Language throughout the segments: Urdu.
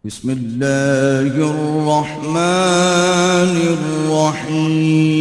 بسم الله الرحمن الرحيم.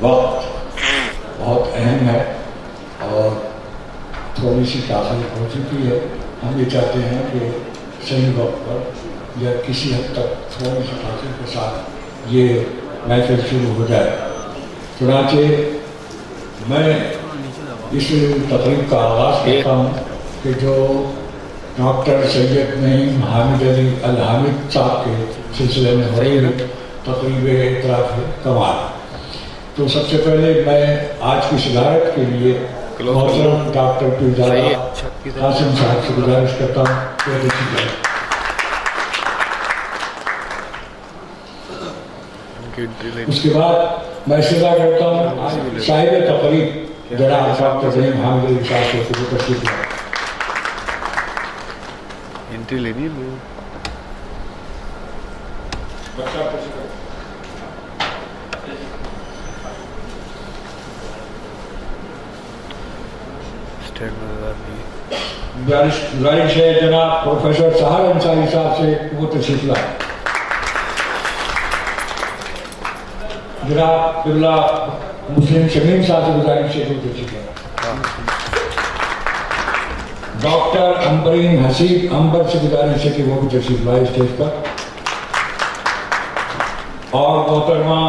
وقت بہت اہم ہے اور تھوڑی سی تاخیر ہو چکی ہے. ہم یہ چاہتے ہیں کہ صحیح وقت پر یا کسی حد تک تھوڑی سی تاخیر کے ساتھ یہ محفل شروع ہو جائے. چنانچہ میں اس تقریب کا آغاز کرتا ہوں کہ جو ڈاکٹر سید نعیم حامد علی الحامد صاحب کے سلسلے میں ہو رہی تقریب اعتراف کمال. تو سب سے پہلے میں آج کی صدارت کے لیے محترم ڈاکٹر پیرزادہ قاسم صاحب سے گزارش کرتا ہوں. اس کے بعد میں استدعا کرتا ہوں صاحب تقریب جناب ڈاکٹر نعیم حامد علی صاحب کو تشریف لائیں. انٹری لینی ہے گزارش ہے جناب پروفیسر سہار انصاری صاحب سے وہ تشریف لائیں. جناب قبلہ مسلم شمیم صاحب سے گزارش ہے وہ تشریف لائیں. ڈاکٹر امبرین حسیب امبر سے گزارش ہے کہ وہ بھی تشریف لائے اسٹیج پر. اور محترمہ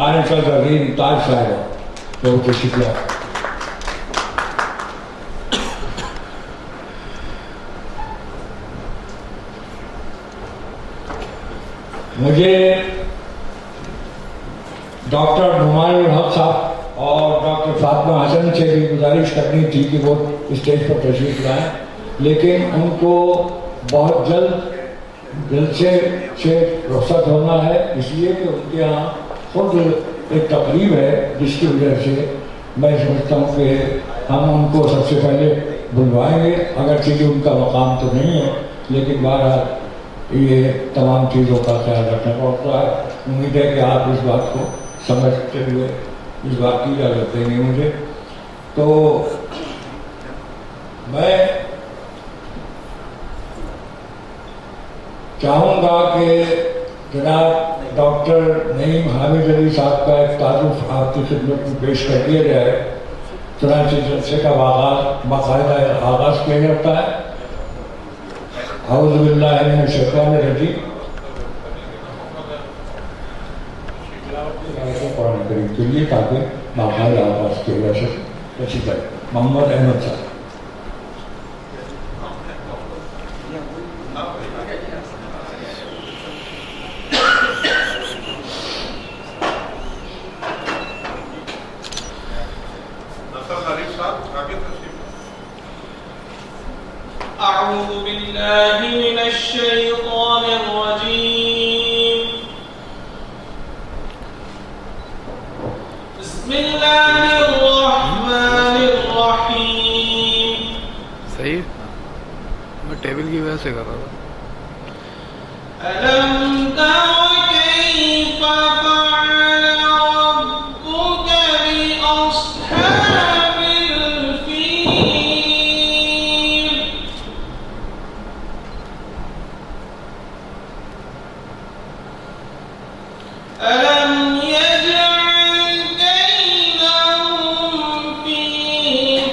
عارفہ زرین تاج صاحبہ وہ تشریف لائے. مجھے ڈاکٹر نعمان الحق صاحب اور ڈاکٹر فاطمہ حسن سے بھی گزارش کرنی تھی کہ وہ اسٹیج پر تشریف لائیں، لیکن ان کو بہت جلسے سے رخصت ہونا ہے، اس لیے کہ ان کے یہاں خود ایک تقریب ہے جس کی وجہ سے میں سمجھتا ہوں کہ ہم ان کو سب سے پہلے بلوائیں گے، اگرچہ ان کا مقام تو نہیں ہے، لیکن بہرحال یہ تمام چیزوں کا خیال رکھنا پڑتا ہے۔ امید ہے کہ آپ اس بات کو سمجھتے ہوئے اس بات کی اجازت دیں گے مجھے۔ تو میں چاہوں گا کہ جناب ڈاکٹر نعیم حامد علی صاحب کا ایک تعارف آپ کی خدمت میں پیش کر دیا جائے۔ چنانچہ جلسے کا باقاعدہ آغاز کیا جاتا ہے۔ اعوذ باللہ من الشیطان الرجیم، قرآن کریم کے لیے تاکہ باقاعدہ آغاز کیا جا سکے۔ تشریف لائیں محمد احمد صاحب۔ أعوذ بالله من الشيطان الرجيم. بسم الله الرحمن الرحيم. صحیح، میں ٹیبل کی وجہ سے کر رہا تھا۔ ألم تر كيف فعل ربك بأصحاب الفيل. ألم يجعل كيدهم في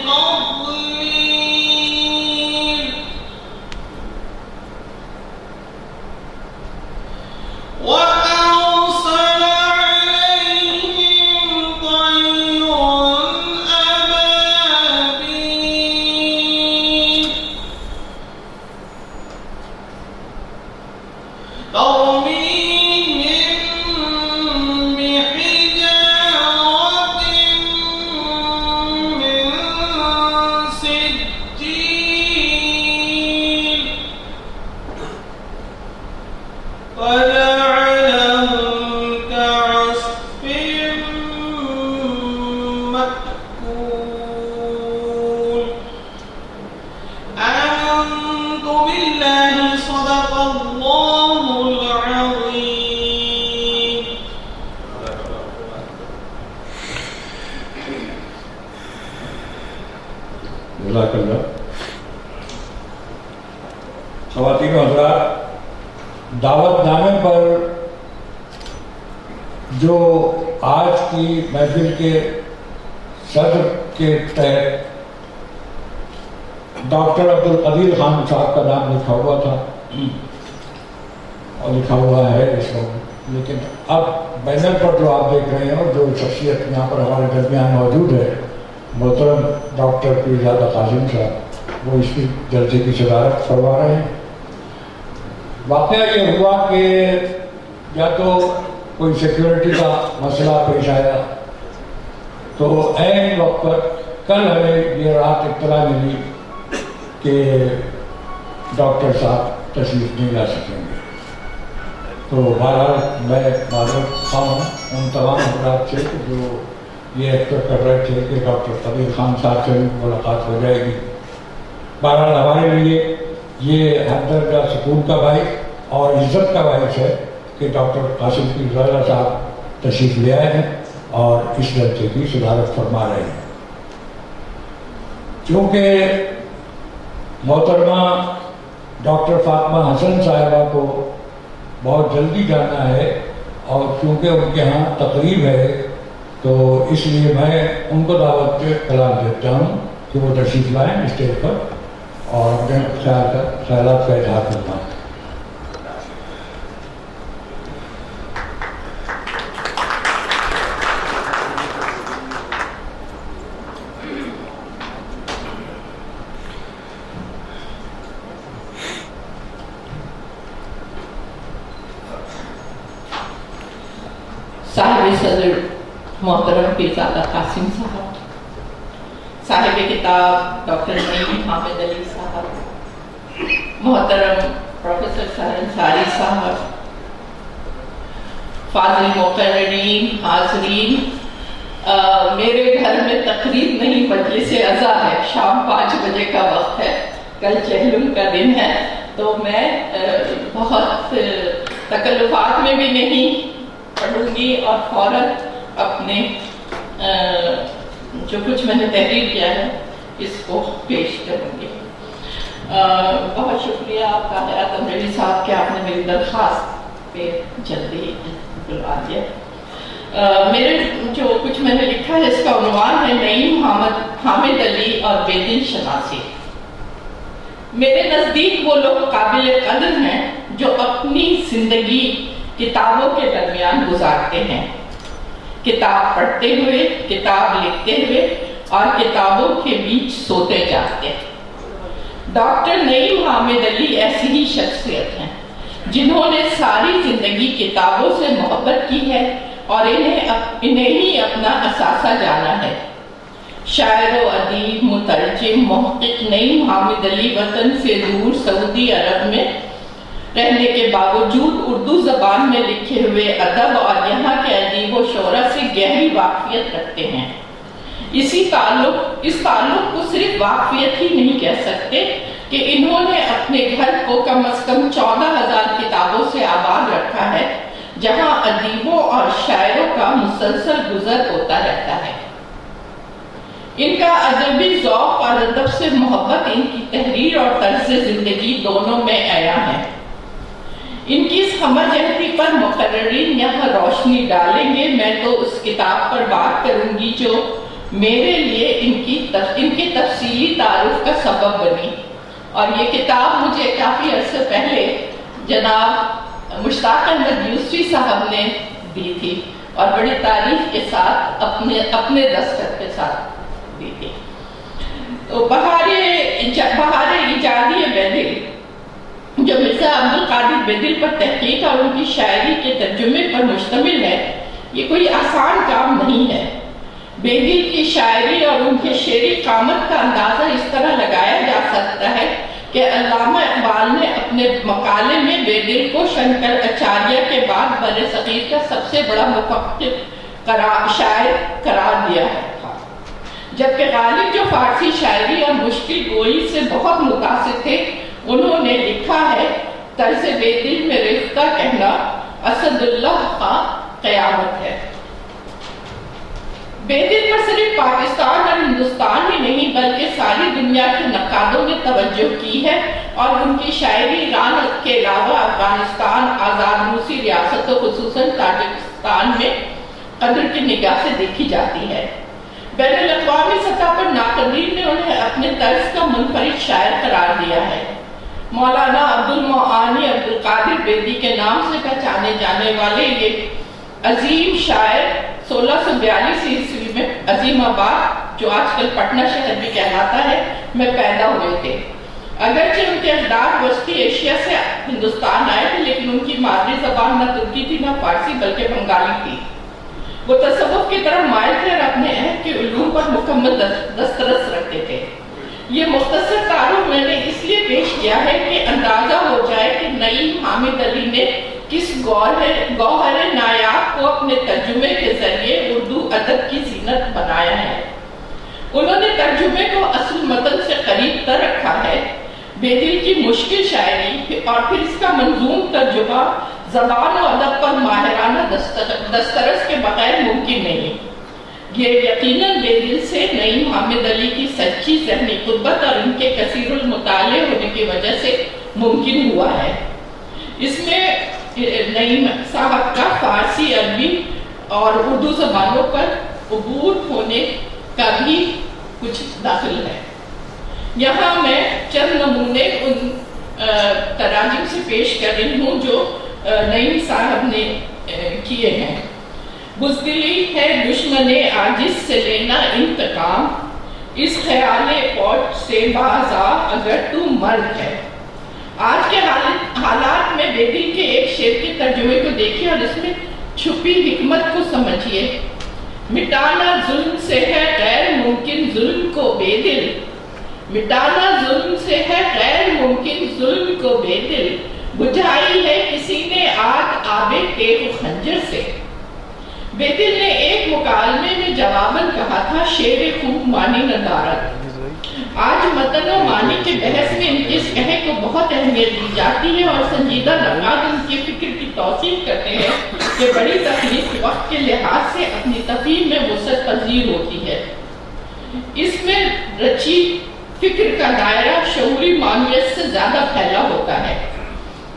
تضليل. وأرسل عليهم طيرا أبابيل ترميهم بحجارة من سجيل فجعلهم كعصف مأكول. آمنت بالله صدق الله العظيم. جزاک اللہ۔ خواتین و حضرات، دعوت نامے پر جو آج کی محفل کے صدر کے تحت ڈاکٹر عبدالقدیر خان صاحب کا نام لکھا ہوا تھا اور لکھا ہوا ہے اس وقت، لیکن اب بینر پر جو آپ دیکھ رہے ہیں اور جو شخصیت یہاں پر ہمارے درمیان موجود ہے، محترم ڈاکٹر پیرزادہ قاسم صاحب، وہ اس کی جلسے کی صدارت کروا رہے ہیں۔ واقعہ یہ ہوا کہ یا تو کوئی سیکیورٹی کا مسئلہ پیش آیا، تو عین وقت پر کل ہمیں یہ رات اطلاع ملی کہ ڈاکٹر صاحب تشریف نہیں لا سکیں گے۔ تو بہرحال میں معذرت خواہ ہوں ان تمام حضرات سے جو یہ ایکسپیکٹ کر رہے تھے کہ ڈاکٹر قدیر خان صاحب سے بھی ملاقات ہو جائے گی۔ بہرحال ہمارے لیے یہ ہر درجہ سکون کا باعث اور عزت کا باعث ہے کہ ڈاکٹر قاسم پیرزادہ صاحب تشریف لے آئے ہیں اور اس جلسے کی صدارت فرما رہے ہیں۔ چونکہ محترمہ ڈاکٹر فاطمہ حسن صاحبہ کو بہت جلدی جانا ہے اور چونکہ ان کے ہاں تقریب ہے، تو اس لیے میں ان کو دعوت کے کلام دیتا ہوں کہ وہ تشریف لائیں اسٹیج پر اور اپنے خیالات کا اظہار فرمائیں۔ صاحب صدر محترم پیرزادہ قاسم صاحب، صاحب کتاب ڈاکٹر نعیم حامد علی صاحب، محترم پروفیسر سہر انصاری صاحب، فاضل مقررین، حاضرین، میرے گھر میں تقریب نہیں مجلس عزا ہے، شام 5 بجے کا وقت ہے، کل چہلم کا دن ہے، تو میں بہت تکلفات میں بھی نہیں پڑھوں گی اور فوراً اپنے جو کچھ میں نے تحریر کیا ہے اس کو پیش کروں گی۔ بہت شکریہ آپ کا حیات امریلی صاحب کہ آپ نے میری درخواست پہ جلدی بلوا دیا۔ میرے جو کچھ میں نے لکھا ہے اس کا عنوان ہے نعیم حامد علی اور بے دل شناسی۔ میرے نزدیک وہ لوگ قابل قدر ہیں جو اپنی زندگی کتابوں کے درمیان گزارتے ہیں، کتاب پڑھتے ہوئے، کتاب لکھتے ہوئے اور کتابوں کے بیچ سوتے جاگتے ہیں۔ ڈاکٹر نعیم حامد علی ایسی ہی شخصیت ہیں جنہوں نے ساری زندگی کتابوں سے محبت کی ہے اور انہیں ہی اپنا اثاثہ جانا ہے۔ شاعر و ادیب، مترجم، محقق نعیم حامد علی وطن سے دور سعودی عرب میں رہنے کے باوجود اردو زبان میں لکھے ہوئے ادب اور یہاں کے ادیب و شعراء سے گہری واقفیت رکھتے ہیں۔ اس تعلق کو صرف واقفیت ہی نہیں کہہ سکتے کہ انہوں نے اپنے گھر کو کم از کم 14,000 کتابوں سے آباد رکھا ہے، جہاں ادیبوں اور شاعروں کا مسلسل گزر ہوتا رہتا ہے۔ ان کا ادبی ذوق اور ادب سے محبت ان کی تحریر اور طرز زندگی دونوں میں عیاں ہے۔ ان کی اس ہمہ جہتی پر مقررین یہاں روشنی ڈالیں گے۔ میں تو اس کتاب پر بات کروں گی جو میرے لیے ان کے تفصیلی تعارف کا سبب بنی، اور یہ کتاب مجھے کافی عرصے پہلے جناب مشتاق احمد یوسفی صاحب نے دی تھی اور بڑی تعریف کے ساتھ اپنے دستخط کے ساتھ دی تھی۔ تو بہار ایجادی بیدل جو مرزا عبدالقادر بیدل پر تحقیق اور ان کی شاعری کے ترجمے پر مشتمل ہے، یہ کوئی آسان کام نہیں ہے۔ بیدل کی شاعری اور ان کے شعری قامت کا اندازہ اس طرح لگایا جا سکتا ہے کہ علامہ اقبال نے اپنے مقالے میں بیدل کو شنکر اچاریہ کے بعد بر صغیر کا سب سے بڑا مفکر شاعر قرار دیا ہے، جبکہ غالب جو فارسی شاعری اور مشکل گوئی سے بہت متاثر تھے، انہوں نے لکھا ہے طرز بیدل میں رفتہ کہنا اسد اللہ کا قیامت ہے۔ بیدل پر صرف پاکستان اور ہندوستان ہی نہیں بلکہ ساری دنیا کے نقادوں نے توجہ کی ہے، اور ان کی شاعری ایران کے علاوہ افغانستان، آزاد روسی ریاستوں خصوصاً تاجکستان میں قدر کی نگاہ سے دیکھی جاتی ہے۔ بین الاقوامی سطح پر ناقدین نے انہیں اپنے طرز کا منفرد شاعر قرار دیا ہے۔ مولانا عبدالمعانی عبدالقادر بیدی کے نام سے پہچانے جانے والے یہ عظیم شاعر 1642 عیسوی میں عظیم آباد جو آج کل پٹنہ شہر بھی کہلاتا ہے میں پیدا ہوئے تھے۔ اگرچہ ان کے اجداد وسطی ایشیا سے ہندوستان آئے تھے، لیکن ان کی مادری زبان نہ ترکی تھی نہ فارسی بلکہ بنگالی تھی۔ وہ تصوف کی طرف مائل تھے اور اپنے عہد کے علوم پر مکمل دسترس رکھتے تھے۔ یہ مختصر تعارف میں نے اس لیے پیش کیا ہے کہ اندازہ ہو جائے کہ نعیم حامد علی نے کس گوہر نایاب کو اپنے ترجمے کے ذریعے اردو ادب کی زینت بنایا ہے۔ انہوں نے ترجمے کو اصل متن سے قریب تر رکھا ہے۔ بیدل کی مشکل شاعری اور پھر اس کا منظوم ترجمہ زبان و ادب پر ماہرانہ دسترس کے بغیر ممکن نہیں۔ یہ یقیناً بیدل سے نعیم حامد علی کی سچی ذہنی قربت اور ان کے کثیر المطالعے ہونے کی وجہ سے ممکن ہوا ہے۔ اس میں نعیم صاحب کا فارسی، عربی اور اردو زبانوں پر عبور ہونے کا بھی کچھ داخل ہے۔ یہاں میں چند نمونے ان تراجم سے پیش کر رہی ہوں جو نعیم صاحب نے کیے ہیں۔ بزدلی ہے دشمن عاجز سے لینا انتقام، اس خیال پوٹ سے باز آ اگر تو مرد ہے۔ آج کے حالات میں بیدل کے ایک شعر کے ترجمے کو دیکھیں اور اس میں چھپی حکمت کو سمجھیے۔ مٹانا ظلم سے ہے غیر ممکن ظلم کو بیدل، مٹانا ظلم سے ہے غیر ممکن ظلم کو بیدل، بجھائی ہے کسی نے آگ آبے تیغ و خنجر سے۔ بیدل نے ایک ایک مکالمے میں جواباً کہا تھا شعر خوب مانی ندارت۔ آج متن و معنی کے بحث میں ان کے اس کہے کو بہت اہمیت دی جاتی ہے اور سنجیدہ نقاد ان کی فکر کی توصیف کرتے ہیں کہ بڑی تخلیق وقت کے لحاظ سے اپنی تفہیم میں وسعت پذیر ہوتی ہے۔ اس میں رچی فکر کا دائرہ شعوری معنویت سے زیادہ پھیلا ہوتا ہے۔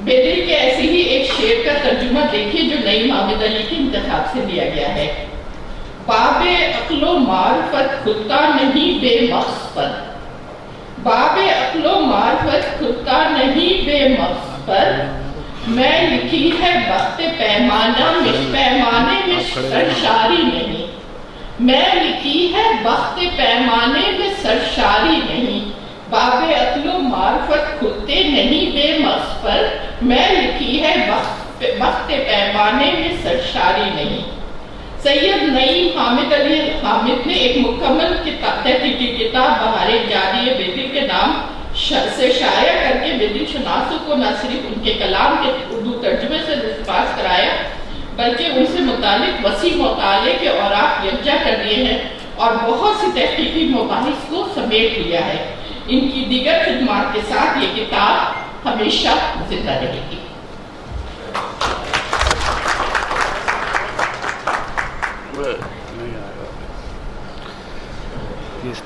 بیدل کے ایسی ہی ایک شعر کا ترجمہ دیکھیے جو نعیم حامد علی کے انتخاب سے لیا گیا ہے۔ باب عقل و معرفت کھلتا نہیں بے مغز پر، باب عقل و معرفت کھلتا نہیں بے مغز پر، میں لکھی ہے بخت پیمانہ پیمانے میں سرشاری نہیں، میں لکھی ہے بخت پیمانے میں سرشاری نہیں، باب عقل و معرفت کھلتے نہیں بے مغز پر، میں لکھی ہے بخت پیمانے میں سرشاری نہیں۔ سید نعیم حامد علی حامد نے ایک مکمل تحقیقی کتاب بہار جاری بیدل کے نام سے شائع کر کے بیدل شناسوں کو نہ صرف ان کے کلام کے اردو ترجمے سے دسترس کرایا بلکہ ان سے متعلق وسیع مطالعے کے اوراق یکجا کر دیے ہیں اور بہت سی تحقیقی مباحث کو سمیٹ لیا ہے۔ ان کی دیگر خدمات کے ساتھ یہ کتاب ہمیشہ زندہ رہے گی۔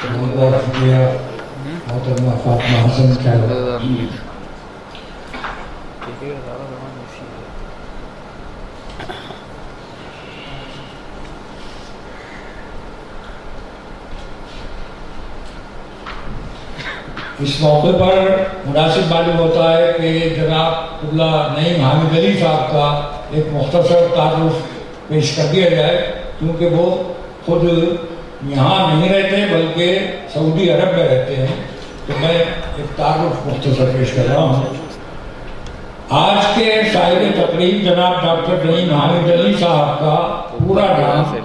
بہت شکریہ محترمہ فاطمہ حسن صاحبہ۔ اس موقع پر مناسب معلوم ہوتا ہے کہ جناب اللہ نعیم حامد علی صاحب کا ایک مختصر تعارف پیش کر دیا جائے، کیونکہ وہ خود یہاں نہیں رہتے بلکہ سعودی عرب میں رہتے ہیں، تو میں ایک تعارف مختصر پیش کر رہا ہوں۔ آج کے شاعر تقریب جناب ڈاکٹر نعیم حامد علی صاحب کا پورا نام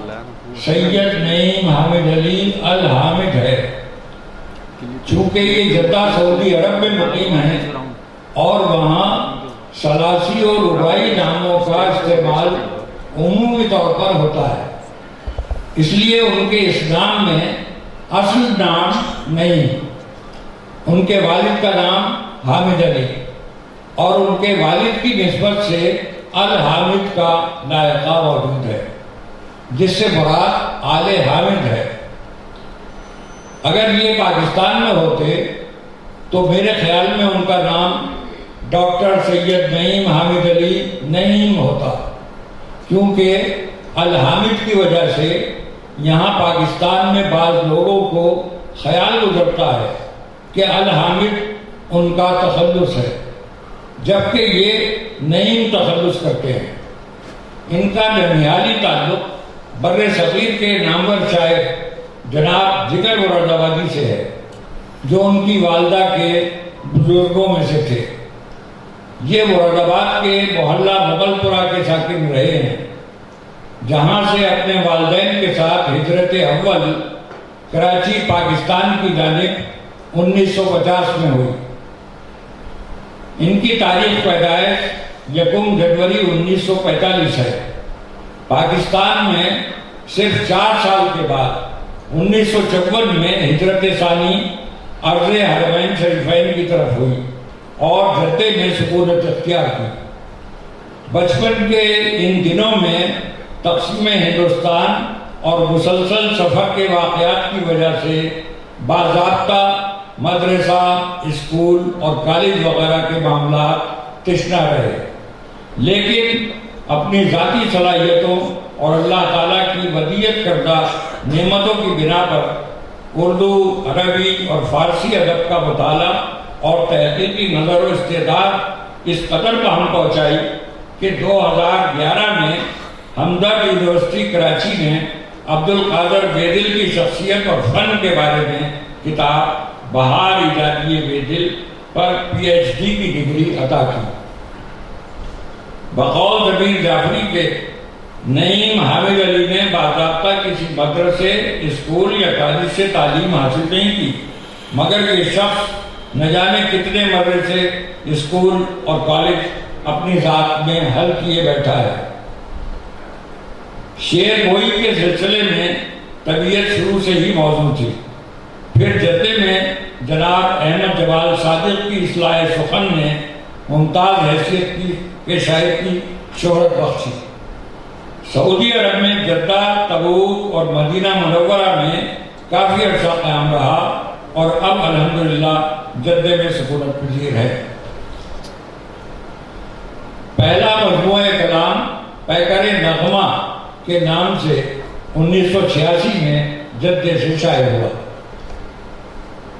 سید نعیم حامد علی الحامد ہے۔ چونکہ یہ جدہ سعودی عرب میں مقیم ہے اور وہاں ثلاثی اور رباعی ناموں کا استعمال عمومی طور پر ہوتا ہے، اس لیے ان کے اس نام میں اصل نام نہیں۔ ان کے والد کا نام حامد علی اور ان کے والد کی نسبت سے الحامد کا لائقہ موجود ہے، جس سے مراد آل حامد ہے۔ اگر یہ پاکستان میں ہوتے تو میرے خیال میں ان کا نام ڈاکٹر سید نعیم حامد علی نعیم ہوتا، کیونکہ الحامد کی وجہ سے یہاں پاکستان میں بعض لوگوں کو خیال گزرتا ہے کہ الحامد ان کا تخلص ہے، جبکہ یہ نعیم تخلص کرتے ہیں۔ ان کا ننیالی تعلق بر صغیر کے نامور شاعر جناب جگر مراد آبادی سے ہے، جو ان کی والدہ کے بزرگوں میں سے تھے۔ یہ مراد آباد کے محلہ مغل پورہ کے ساکن رہے ہیں، جہاں سے اپنے والدین کے ساتھ ہجرت اول کراچی پاکستان کی جانب 1950 میں ہوئی۔ ان کی تاریخ پیدائش 1 جنوری 1945 ہے۔ پاکستان میں صرف 4 سال کے بعد 1954 میں ہجرت ثانی عرض حرمین شریفین کی طرف ہوئی اور جدہ میں سکونت اختیار کی۔ بچپن کے ان دنوں میں تقسیم ہندوستان اور مسلسل سفر کے واقعات کی وجہ سے باضابطہ مدرسہ، اسکول اور کالج وغیرہ کے معاملات تشنا رہے، لیکن اپنی ذاتی صلاحیتوں اور اللہ تعالیٰ کی ودیعت کردہ نعمتوں کی بنا پر اردو، عربی اور فارسی ادب کا مطالعہ اور تحقیقی نظر و استعداد اس قدر کہاں پہنچائی کہ 2011 میں ہمدرد یونیورسٹی کراچی نے عبدالقادر بیدل کی شخصیت اور فن کے بارے میں کتاب بہار ایجادیہ بیدل پر PhD کی ڈگری عطا کی۔ بقول ضمیر جعفری کے نعیم حامد علی نے باضابطہ کسی مدرسے، اسکول یا کالج سے تعلیم حاصل نہیں کی، مگر یہ شخص نہ جانے کتنے مدرسے، اسکول اور کالج اپنی ذات میں حل کیے بیٹھا ہے۔ شعر گوئی کے سلسلے میں طبیعت شروع سے ہی موزوں تھی. پھر جدے میں جناب احمد جوال صادق کی اصلاح سخن نے ممتاز حیثیت کے شاعر کی شہرت بخشی. سعودی عرب میں جدہ، تبوک اور مدینہ منورہ میں کافی عرصہ قیام رہا اور اب الحمدللہ جدے میں سکونت پذیر ہے. پہلا مجموعہ کلام پیکر نغمہ کے نام سے 1986 میں جدے سے شائع ہوا،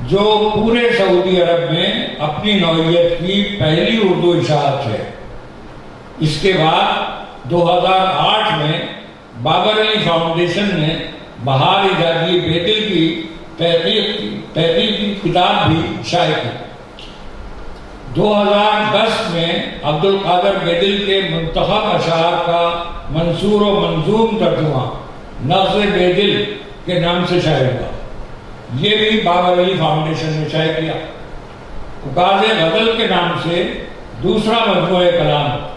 جو پورے سعودی عرب میں اپنی نوعیت کی پہلی اردو اشاعت ہے. اس کے بعد 2008 میں بابر علی فاؤنڈیشن نے بہار اعجازی بیدل کی تحقیقی کتاب بھی شائع کی. 2010 میں عبد القادر بیدل کے منتخب اشعار کا منثور و منظوم ترجمہ نغز بیدل کے نام سے شائع ہوا. یہ بھی بابر علی فاؤنڈیشن نے شائع کیا. اکاز غزل کے نام سے دوسرا مجموعہ کلام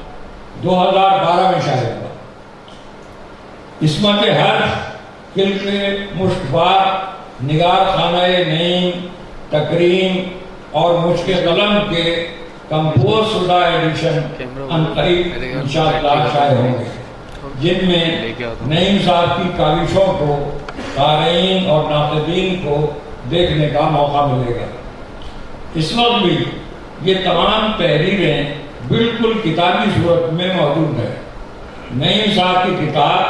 2012 میں شائع ہوا. عصمت حرف، کلک مشتبہ، نگار خانہ نعیم، تکریم اور مشق قلم کے کمپوز شدہ ایڈیشن عنقریب انشاءاللہ شائع ہوں گے، جن میں نعیم صاحب کی کاوشوں کو قارئین اور ناقدین کو دیکھنے کا موقع ملے گا. اس وقت بھی یہ تمام تحریریں بالکل کتابی صورت میں موجود ہیں. نعیم صاحب کی کتاب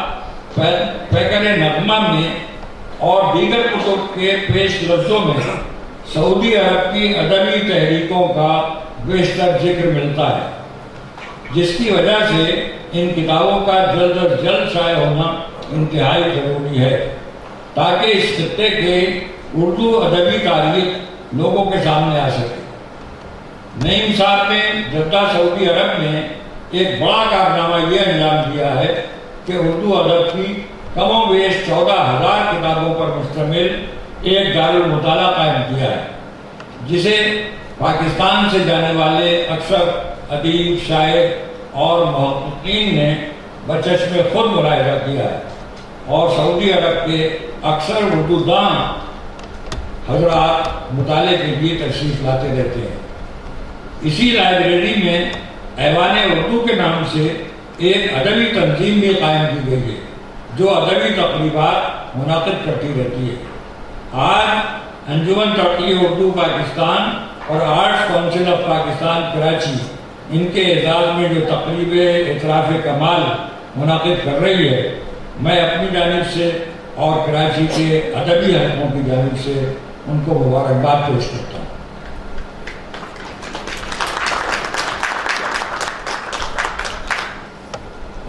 پیکر نغمہ میں اور دیگر کتب کے پیش لفظوں میں سعودی عرب کی ادبی تحریکوں کا بیشتر ذکر ملتا ہے، جس کی وجہ سے ان کتابوں کا جلد از جلد شائع ہونا انتہائی ضروری ہے، تاکہ اس خطے کے اردو ادبی تاریخ لوگوں کے سامنے آ سکے. نعیم صاحب نے جدہ سعودی عرب میں ایک بڑا کارنامہ یہ انجام دیا ہے کہ اردو ادب کی کم و بیش 14,000 کتابوں پر مشتمل ایک دارالمطالعہ قائم کیا ہے، جسے پاکستان سے جانے والے اکثر ادیب، شاعر اور محققین نے بچشم خود ملاحظہ کیا ہے، اور سعودی عرب کے اکثر اردو داں حضرات مطالعے کے لیے تشریف لاتے رہتے ہیں. اسی لائبریری میں ایوان اردو کے نام سے ایک ادبی تنظیم بھی قائم کی گئی ہے، جو ادبی تقریبات منعقد کرتی رہتی ہے. آج انجمن ترقی اردو پاکستان اور arts council of Pakistan Karachi ان کے اعزاز میں جو تقریب اعتراف کمال منعقد کر رہی ہے، میں اپنی جانب سے اور کراچی کے ادبی حلقوں کی جانب سے ان کو مبارکباد پیش کرتا ہوں.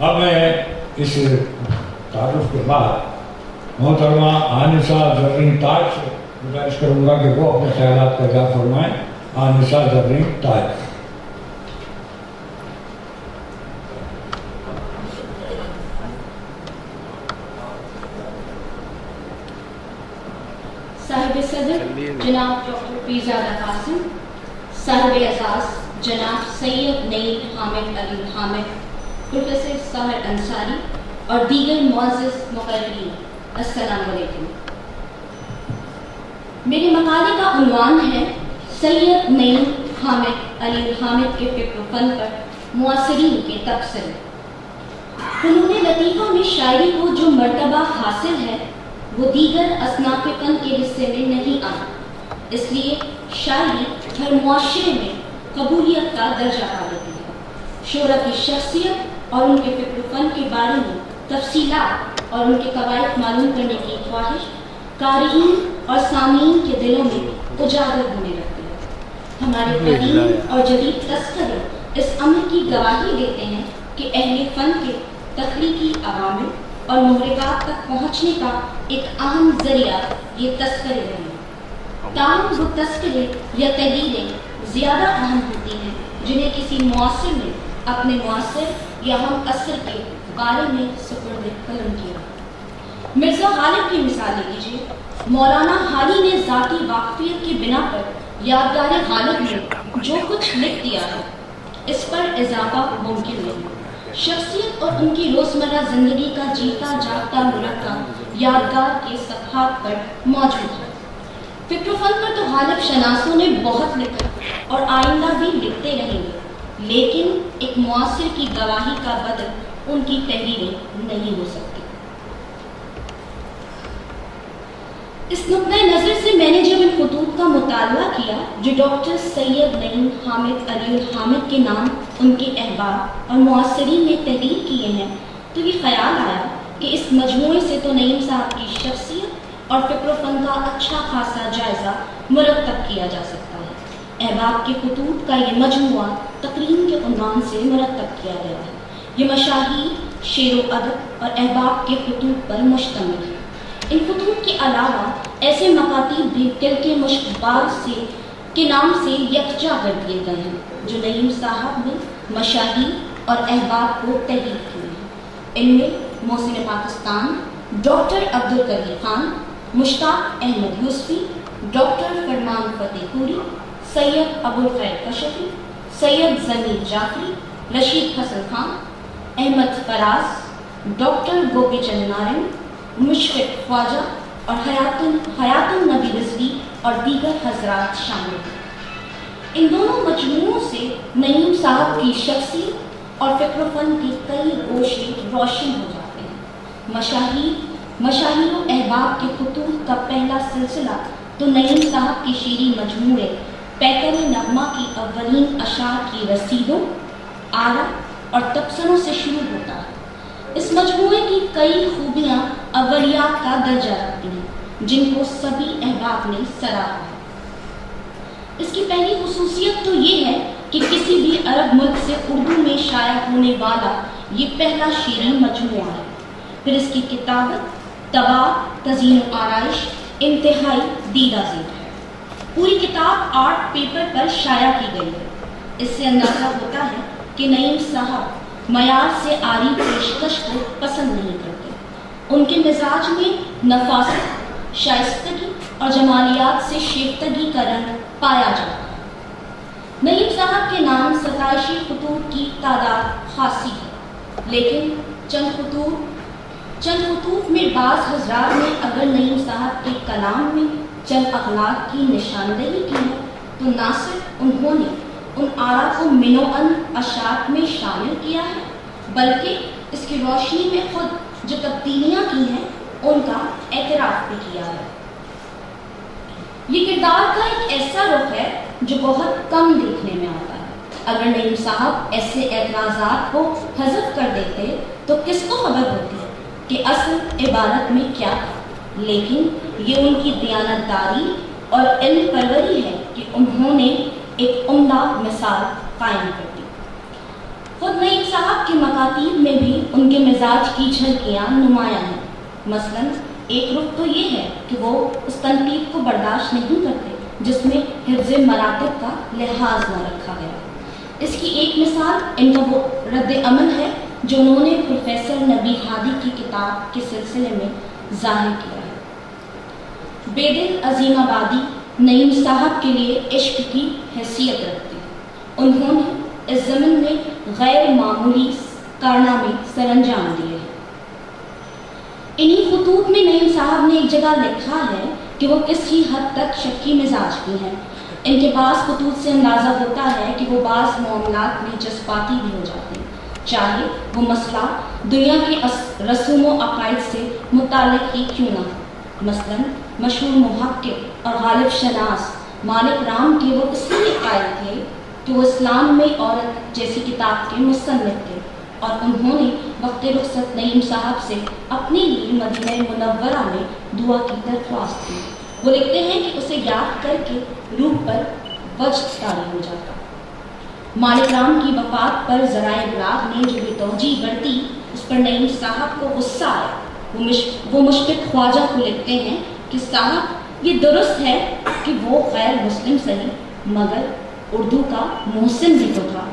اب میں اس تعارف کے بعد محترمہ آنسہ زرین تاج سے گزارش کروں گا کہ وہ اپنے خیالات کا اظہار فرمائیں. آنسہ زرین تاج. صاحب صدر جناب ڈاکٹر پیرزادہ قاسم، صاحب اعزاز جناب سید نعیم حامد علی حامد، پروفیسر ساحر انصاری اور دیگر معزز مقررین، السلام علیکم. میرے مقالے کا عنوان ہے سید نعیم حامد علی حامد کے فکر و فن پر معاصرین کے تبصرے. فنون لطیفہ میں شاعری کو جو مرتبہ حاصل ہے وہ دیگر اصناف فن کے حصے میں نہیں آتا، اس لیے شاعری ہر معاشرے میں قبولیت کا درجہ پا لیتی ہے. شعراء کی شخصیت اور ان کے فکر و فن کے بارے میں تفصیلات اور ان کے قواعد معلوم کرنے کی خواہش قارئین اور سامعین کے دلوں میں اجاگر ہونے لگتی ہے. ہمارے قدیم اور جدید تذکرے اس امر کی گواہی دیتے ہیں کہ اہل فن کے تخلیقی عوامل اور محرکات تک پہنچنے کا ایک اہم ذریعہ یہ تذکرے رہے ہیں. تاہم وہ تذکرے یا تحریریں زیادہ اہم ہوتی ہیں جنہیں کسی معاصر نے اپنے معاصر یا ہم عصر کے بارے میں سپرد قلم کیا. مرزا غالب کی مثال لیجیے. مولانا حالی نے ذاتی واقفیت کی بنا پر یادگار غالب میں جو کچھ لکھ دیا ہے اس پر اضافہ ممکن نہیں. شخصیت اور ان کی روزمرہ زندگی کا جیتا جاگتا مرکب یادگار کے صفحات پر موجود ہے۔ فکر و فن پر تو غالب شناسوں نے بہت لکھا اور آئندہ بھی لکھتے رہیں گے، لیکن ایک معاصر کی گواہی کا بدل ان کی تحریریں نہیں ہو سکتی۔ اس نقطۂ نظر سے میں نے جب ان خطوط کا مطالعہ کیا جو ڈاکٹر سید نعیم حامد علی الحامد کے نام ان کے احباب اور معاصرین نے تحریر کیے ہیں، تو یہ خیال آیا کہ اس مجموعے سے تو نعیم صاحب کی شخصیت اور فکر و فن کا اچھا خاصا جائزہ مرتب کیا جا سکتا ہے۔ احباب کے خطوط کا یہ مجموعہ تقریم کے عنوان سے مرتب کیا گیا ہے۔ یہ مشاہیر، شعر و ادب اور احباب کے خطوط پر مشتمل ہے۔ ان خطوط کے علاوہ ایسے مکاتیب بھی دل کے مشکبار سے کے نام سے یکجا کر دیے گئے ہیں جو نعیم صاحب نے مشاہیر اور احباب کو تحریر کیے ہیں۔ ان میں محسن پاکستان، ڈاکٹر عبدالقدیر خان، مشتاق احمد یوسفی، ڈاکٹر فرمان فتح پوری، سید ابوالخیر کشفی، سید ضمیر جعفری، رشید حسن خان، احمد فراز، ڈاکٹر گوپی چند نارائن، مشفق خواجہ اور حیات النبی رضوی اور دیگر حضرات شامل ہیں۔ ان دونوں مجموعوں سے نعیم صاحب کی شخصیت اور فکر و فن کے کئی گوشے روشن ہو جاتے ہیں۔ مشاہیر و احباب کے خطوط کا پہلا سلسلہ تو نعیم صاحب کے شعری مجموعے پیکر نغمہ کی اولین اشعار کی رسیدوں، آرا اور تبصروں سے شروع ہوتا ہے۔ اس مجموعے کی کئی خوبیاں اولیات کا درجہ رکھتی ہیں جن کو سبھی احباب نے سراہا ہے۔ اس کی پہلی خصوصیت تو یہ ہے کہ کسی بھی عرب ملک سے اردو میں شائع ہونے والا یہ پہلا شعری مجموعہ ہے۔ پھر اس کی کتابت، طباع، تزئین و آرائش انتہائی دیدہ ذیل ہے۔ پوری کتاب آرٹ پیپر پر شائع کی گئی ہے۔ اس سے اندازہ ہوتا ہے کہ نعیم صاحب معیار سے عاری پیشکش کو پسند نہیں کرتے۔ ان کے مزاج میں نفاست، شائستگی اور جمالیات سے شیفتگی کا رنگ پایا جاتا ہے۔ نعیم صاحب کے نام ستائشی خطوط کی تعداد خاصی ہے، لیکن چند خطوط میں بعض حضرات نے اگر نعیم صاحب کے کلام میں چند اخلاق کی نشاندہی کی ہے تو نہ صرف انہوں نے ان آرا کو منوعاً اشعار میں شامل کیا ہے، بلکہ اس کی روشنی میں خود جو تبدیلیاں کی ہیں ان کا اعتراف بھی کیا ہے۔ یہ کردار کا ایک ایسا رخ ہے جو بہت کم دیکھنے میں آتا ہے۔ اگر نعیم صاحب ایسے اعتراضات کو حذف کر دیتے تو کس کو خبر ہوتی ہے کہ اصل عبارت میں کیا تھا، لیکن یہ ان کی دیانتداری اور علم پروری ہے کہ انہوں نے ایک عمدہ مثال قائم کر دی۔ خود نعیم صاحب کے مکاتیب میں بھی ان کے مزاج کی جھلکیاں نمایاں ہیں۔ مثلاً ایک رخ تو یہ ہے کہ وہ اس تنقید کو برداشت نہیں کرتے جس میں حفظ مراتب کا لحاظ نہ رکھا گیا۔ اس کی ایک مثال ان کا وہ رد عمل ہے جو انہوں نے پروفیسر نبی ہادی کی کتاب کے سلسلے میں ظاہر کیا ہے۔ بے دل عظیم آبادی نعیم صاحب کے لیے عشق کی حیثیت رکھتی ہے۔ انہوں نے اس زمن میں غیر معمولی کارنامے سر انجام دیے ہیں۔ انہی خطوط میں نعیم صاحب نے ایک جگہ لکھا ہے کہ وہ کسی حد تک شکی مزاج کی ہیں۔ ان کے بعض خطوط سے اندازہ ہوتا ہے کہ وہ بعض معاملات میں جذباتی بھی ہو جاتے ہیں، چاہے وہ مسئلہ دنیا کے رسوم و عقائد سے متعلق ہی کیوں نہ ہو۔ مثلاً مشہور محقق اور غالب شناس مالک رام کے وہ اس لیے قائل تھے کہ وہ اسلام میں عورت جیسی کتاب کے مصنف تھے، اور انہوں نے وقت رخصت نعیم صاحب سے اپنے لیے مدینہ منورہ میں دعا کی درخواست کی۔ وہ لکھتے ہیں کہ اسے یاد کر کے روح پر وجد طاری ہو جاتا۔ مالک رام کی وفات پر ذرائع ابلاغ نے جو بھی توجیہ برتی اس پر نعیم صاحب کو غصہ آیا۔ وہ مشفق خواجہ کو لکھتے ہیں کہ صاحب یہ درست ہے کہ وہ غیر مسلم صحیح مگر اردو کا محسن بھی تو تھا۔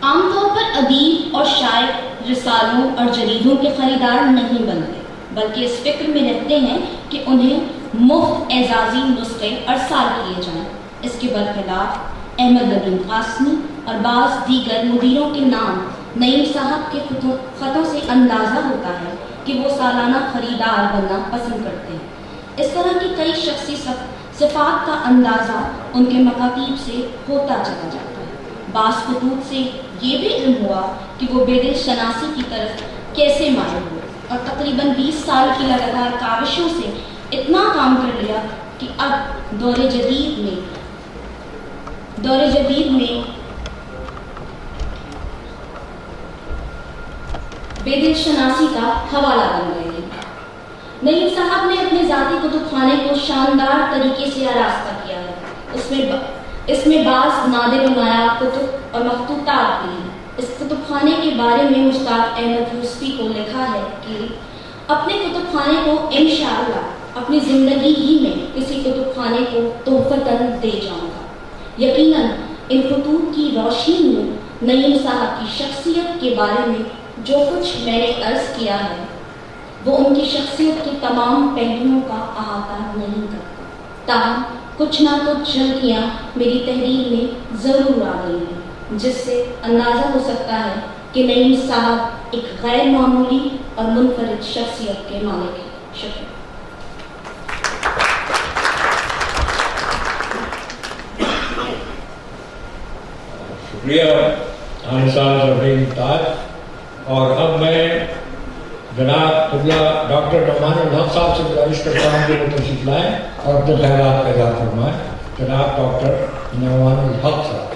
عام طور پر ادیب اور شاعر رسالوں اور جریدوں کے خریدار نہیں بنتے، بلکہ اس فکر میں رہتے ہیں کہ انہیں مفت اعزازی نسخے ارسال کیے جائیں۔ اس کے برخلاف احمد ندیم قاسمی اور بعض دیگر مدیروں کے نام نعیم صاحب کے خطوں سے اندازہ ہوتا ہے کہ وہ سالانہ خریدار بننا پسند کرتے ہیں۔ اس طرح کی کئی شخصی صفات کا اندازہ ان کے مکاتیب سے ہوتا چلا جاتا ہے۔ بعض خطوط سے یہ بھی علم ہوا کہ وہ بے دل شناسی کی طرف کیسے مائل ہوئے، اور تقریباً 20 سال کی لگاتار کاوشوں سے اتنا کام کر لیا کہ اب دور جدید میں بے دل شناسی کا حوالہ بن گئے ہیں۔ نعیم صاحب نے اپنے ذاتی کتب خانے کو شاندار طریقے سے آراستہ کیا ہے۔ اس میں بعض نادر و نایاب کتب اور مخطوطات بھی ہیں۔ اس کتب خانے کے بارے میں مشتاق احمد یوسفی کو لکھا ہے کہ اپنے کتب خانے کو انشاءاللہ اپنی زندگی ہی میں کسی کتب خانے کو تحفتاً دے جاؤں گا۔ یقیناً ان خطوط کی روشنی میں نعیم صاحب کی شخصیت کے بارے میں جو کچھ میں نے عرض کیا ہے وہ ان کی شخصیت کے تمام پہلوؤں کا احاطہ نہیں کرتا، تاہم کچھ نہ کچھ جھلکیاں میری تحریر میں ضرور آ گئی ہیں، جس سے اندازہ ہو سکتا ہے کہ نعیم صاحب ایک غیر معمولی اور منفرد شخصیت کے مالک ہیں۔ شکریہ۔ شکریہ انصار زبین تاج۔ اور اب میں جناب قبلہ ڈاکٹر نعمان الحق صاحب سے گزارش کرتا ہوں کہ وہ تشریف لائیں اور اپنے خیالات کا اظہار فرمائیں۔ جناب ڈاکٹر نعمان الحق صاحب۔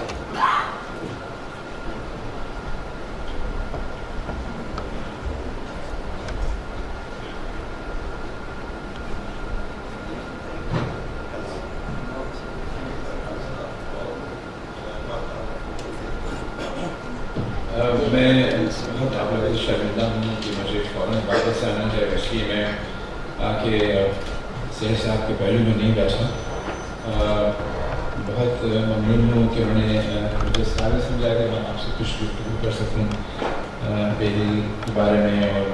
میں بہت آپ لوگ شرمندہ ہوں کہ مجھے فوراً واپس آنا ہے، اس لیے میں آ کے سہر صاحب کے پہلو میں نہیں بیٹھا۔ بہت ممنون ہوں کہ انہوں نے مجھے سارے سمجھایا کہ میں آپ سے کچھ گفتگو کر سکوں بے دل کے بارے میں اور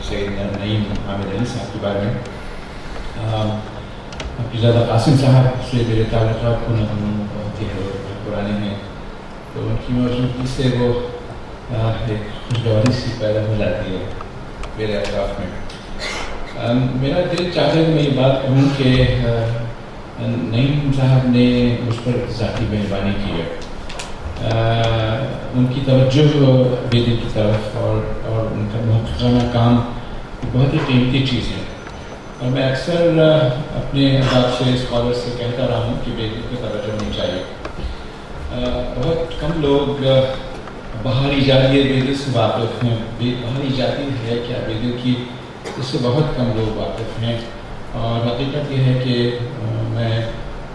سید نعیم حامد علی صاحب کے بارے میں۔ زیادہ قاسم صاحب سے میرے تعلقات کو بہت ہی پرانے ہیں، تو ان کی موجودگی سے وہ ایک خوشگواری سی پیدا ہو جاتی ہے میرے اطراف میں۔ میرا دل چاہتا ہے کہ میں یہ بات کہوں کہ نعیم صاحب نے مجھ پر ذاتی مہربانی کی ہے۔ ان کی توجہ بے دل کی طرف اور ان کا محققانہ کام بہت ہی قیمتی چیز ہے، اور میں اکثر اپنے احباب سے اسکالر سے کہتا رہا ہوں کہ بے دل کی توجہ ہونی چاہیے۔ بہت کم لوگ بہار ایجادی بے دل سے واقف ہیں۔ بہار ایجادی ہے کیا بے دل کی، اس سے بہت کم لوگ واقف ہیں، اور حقیقت یہ ہے کہ میں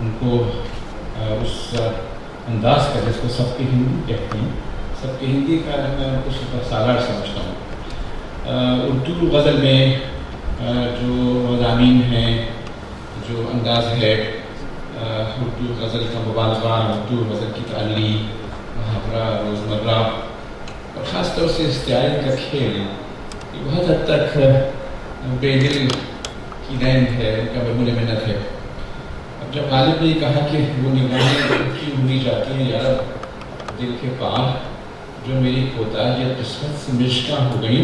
ان کو اس انداز کا جس کو سب کے ہندی کہتے ہیں، سب کے ہندی کا میں ان کو سپر سالار سمجھتا ہوں۔ اردو غزل میں جو مضامین ہیں، جو انداز ہے، اردو غزل کا مبالغہ، اردو غزل کی تعلیم، محاورہ، روزمرہ، اور خاص طور سے استعارے کا کھیل، یہ بہت حد تک بے دل کی رین ہے، ان کا مضمون محنت ہے۔ اب جب غالب نے کہا کہ وہ نگاہیں کی ہوئی جاتی ہیں یار دل کے پار، جو میری کوتاہی قسمت سے مشکاں ہو گئی،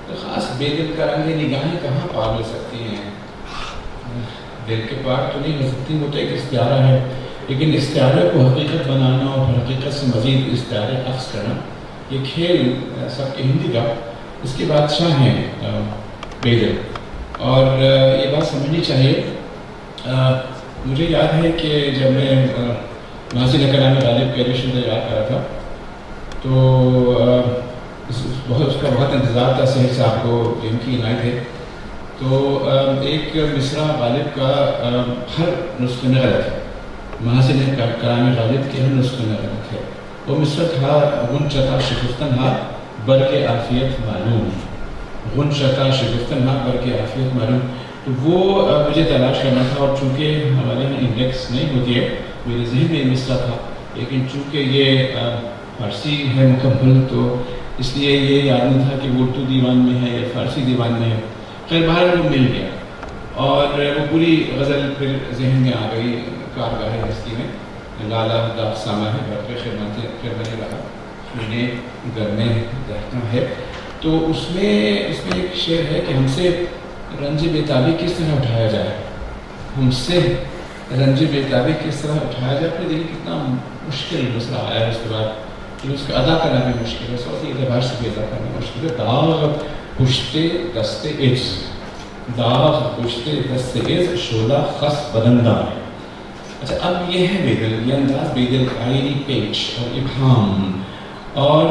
تو خاص بے دل کا رنگ نگاہیں کہاں پار ہو سکتی ہیں؟ دل کے پار تو نہیں ہو سکتی، وہ تو ایک استعارہ ہے، لیکن استعارے کو حقیقت بنانا اور حقیقت سے مزید استعارے اخذ کرنا، یہ کھیل سب کے ہندی کا، اس کے بادشاہ ہیں بے دل، اور یہ بات سمجھنی چاہیے۔ مجھے یاد ہے کہ جب میں محسن کلام غالب کے ایڈیشن تیار کر رہا تھا، تو اس کا بہت انتظار تھا، سہر صاحب کو ان کی عنایت ہے، تو ایک مصرع غالب کا ہر نسخے میں غلط ہے، محسن کلام غالب کے ہر نسخے میں غلط ہے۔ وہ مصرع تھا غنچہ شکفتن ہا برق عافیت معلوم، غنچہ شکفتن ہا برق عافیت معلوم، تو وہ مجھے تلاش کرنا تھا، اور چونکہ ہمارے یہاں انڈیکس نہیں ہوتی ہے، میرے ذہن میں مصرع تھا، لیکن چونکہ یہ فارسی ہے مکمل، تو اس لیے یہ یاد نہیں تھا کہ وہ اردو دیوان میں ہے یا فارسی دیوان میں ہے۔ خیر بہر وہ مل گیا، اور وہ پوری غزل پھر ذہن میں آ گئی۔ کارگاہ ہستی میں لالا داغ سامہ ہے برق خدمت رہا، مجھے گھر میں رہنا ہے. تو اس میں ایک شعر ہے کہ ہم سے رنج بیتابی کس طرح اٹھایا جائے, ہم سے رنج بیتابی کس طرح اٹھایا جائے. اپنے دل کتنا مشکل مسئلہ آیا اس کے بعد کہ اس کو ادا کرنا بھی مشکل ہے, صوتی اعتبار سے بھی ادا کرنا مشکل ہے. داغ پشتے دست عز, داغ پشتے دست عز, شعلہ خس بدندہ ہے. اچھا اب یہ ہے بے دل, یہ انداز بے دل, آئری پیچ اور ابہام اور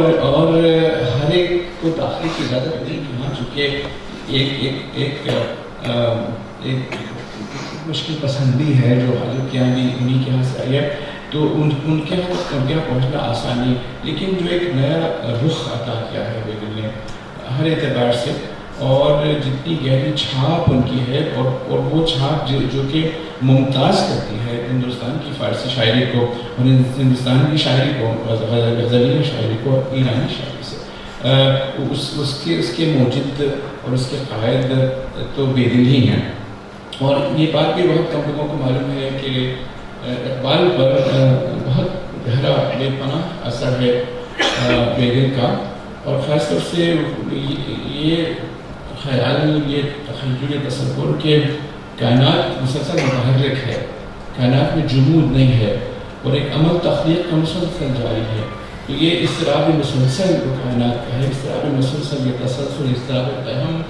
ہر ایک کو داخل کی اجازت نہیں کہ ہاں چونکہ ایک مشکل پسندی ہے جو کہ انہیں کے یہاں سے آئی ہے, تو ان کے یہاں پہنچنا آسان نہیں. لیکن جو ایک نیا رخ عطا کیا ہے بے دل نے ہر اعتبار سے, اور جتنی گہری چھاپ ان کی ہے, اور وہ چھاپ جو کہ ممتاز کرتی ہے ہندوستان کی فارسی شاعری کو اور ہندوستان کی شاعری کو, غزلیہ شاعری کو ایرانی شاعری سے, اس کے موجد اور اس کے قائد تو بے دل ہی ہیں. اور یہ بات بھی بہت کم لوگوں کو معلوم ہے کہ اقبال پر بہت گہرا بے پناہ اثر ہے بے دل کا, اور خاص طور سے یہ خیال, یہ تخیل, یہ تصور کہ کائنات مسلسل متحرک ہے, کائنات میں جمود نہیں ہے, اور ایک عمل تخلیق کا مسلسل جاری ہے. تو یہ اضطراب مسلسل جو کائنات کا ہے, اضطراب مسلسل, یہ تسلسل, اضطراب اہم,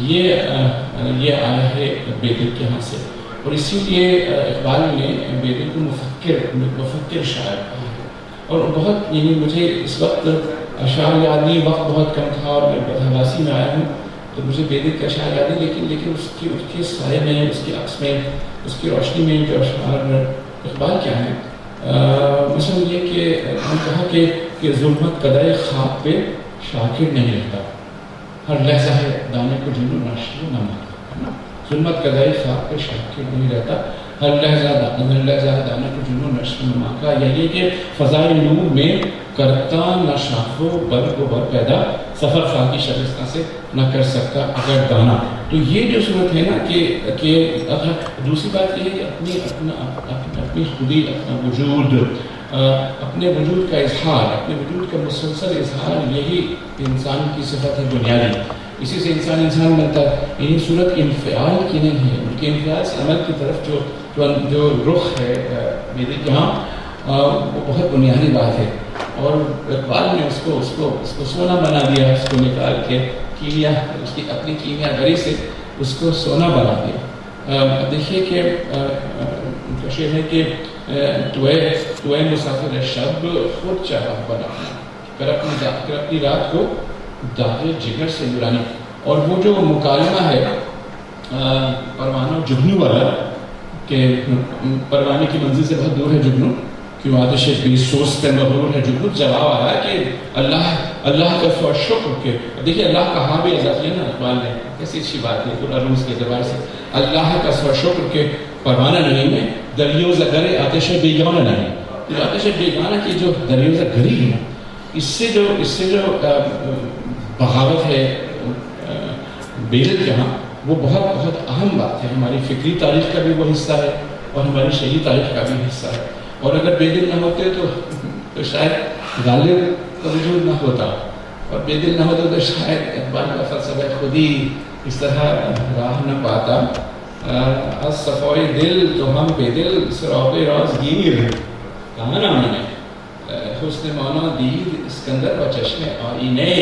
یہ آیا ہے بے دل کے یہاں سے. اور اسی لیے اقبال نے بے دل کو مفکر شاعر کہا ہے. اور بہت یعنی مجھے اس وقت اشعار یاد نہیں, وقت بہت کم تھا اور میں حواسی میں آیا ہوں تو مجھے بے دل کا اشعار یاد ہے, لیکن اس کے سائے میں, اس کے عکس میں, اس کی روشنی میں جو اشعار اقبال کیا ہیں, مثلا یہ کہ ہم کہا کہ ظلمت قدر خواب پہ شاکر نہیں رہتا, ہر لحظہ ہے دانے کو جنو ناشر نہ مانا. ظلمت قدر خواب پہ شاکر نہیں رہتا, ہر لحظہ دانے کو جنو نشر نہ مانا. یعنی کہ فضائے نور میں کرتا نہ شاخ و برگ و بر پیدا, سفر خاکی شبستہ سے نہ کر سکتا اگر دانا. تو یہ جو صورت ہے نا کہ دوسری بات یہ ہے کہ اپنی خودی, اپنا وجود, اپنے وجود کا اظہار, اپنے وجود کا مسلسل اظہار, یہی انسان کی صفت ہے بنیادی. اسی سے انسان بنتا ہے. یعنی صورت انفعال کی نہیں ہے, ان کے انفعال سے عمل کی طرف جو رخ ہے میرے یہاں, وہ بہت بنیادی بات ہے. اور اقبال نے اس کو سونا بنا دیا, اس کو نکال کے کیمیا, اس کی اپنی کیمیا گری سے اس کو سونا بنا دیا. دیکھیے کہ شعر ہے کہ تو مسافر شب خود چاہا بنانا, کر اپنی رات کو داغ جگر سے نورانی. اور وہ جو مکالمہ ہے پروانہ جگنو والا کہ پروانے کی منزل سے بہت دور ہے جگنو, کیوں آتش بے سوز پہ مغرور ہے جگنو. جواب آیا کہ اللہ کا سو شکر کہ دیکھیے اللہ کہاں بھی اضافہ ہے نا اقبال نے, کیسی اچھی بات ہے پورا روز کے اعتبار سے. اللہ کا سو شکر کہ پروانہ نہیں میں دریوز گرے آتش بیگانہ نہیں. تو آتش بیگانہ کی جو دریوز گری ہے, اس سے جو بغاوت ہے بے دل کے یہاں, وہ بہت اہم بات ہے. ہماری فکری تاریخ کا بھی وہ حصہ ہے اور ہماری شہری تاریخ کا بھی حصہ ہے. اور اگر بے دل نہ ہوتے تو شاید غالب کا وجود نہ ہوتا, اور بے دل نہ ہوتا تو شاید اقبال کا فلسفہ خودی اس طرح راہ نہ پاتا. از صفائے دل تو ہم بے دل سراغ راز گیر, کہا نا میں نے حسن مانا دید اسکندر و چشم آئینے.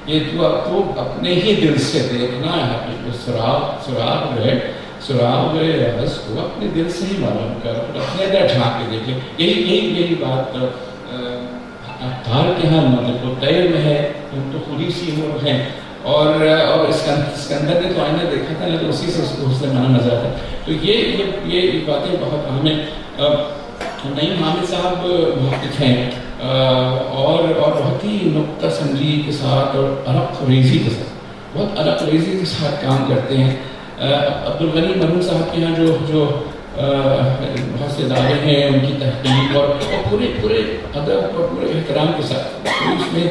یہ تو اپنے ہی دل سے دیکھنا ہے, سراغ جو ہے سراغ راز کو اپنے دل سے ہی معلوم کر, اپنے اندر جھانک کے دیکھیں. یہی بات تار کے ہاں مطلب تیر میں ہے, ہم تو خودی سی عمر ہیں. اور اسکندر نے تو آئینہ دیکھا تھا لیکن اسی سے اس کو حسن مانا نظر آتا. تو یہ باتیں بہت اہم ہیں. نعیم حامد صاحب محقق ہیں اور بہت ہی نقطہ سنجی کے ساتھ اور عرق ریزی کے ساتھ, بہت عرق ریزی کے ساتھ کام کرتے ہیں. عبدالغنی مرحوم صاحب کے یہاں جو بہت سے ادارے ہیں, ان کی تحقیق اور پورے ادب اور پورے احترام کے ساتھ, اس میں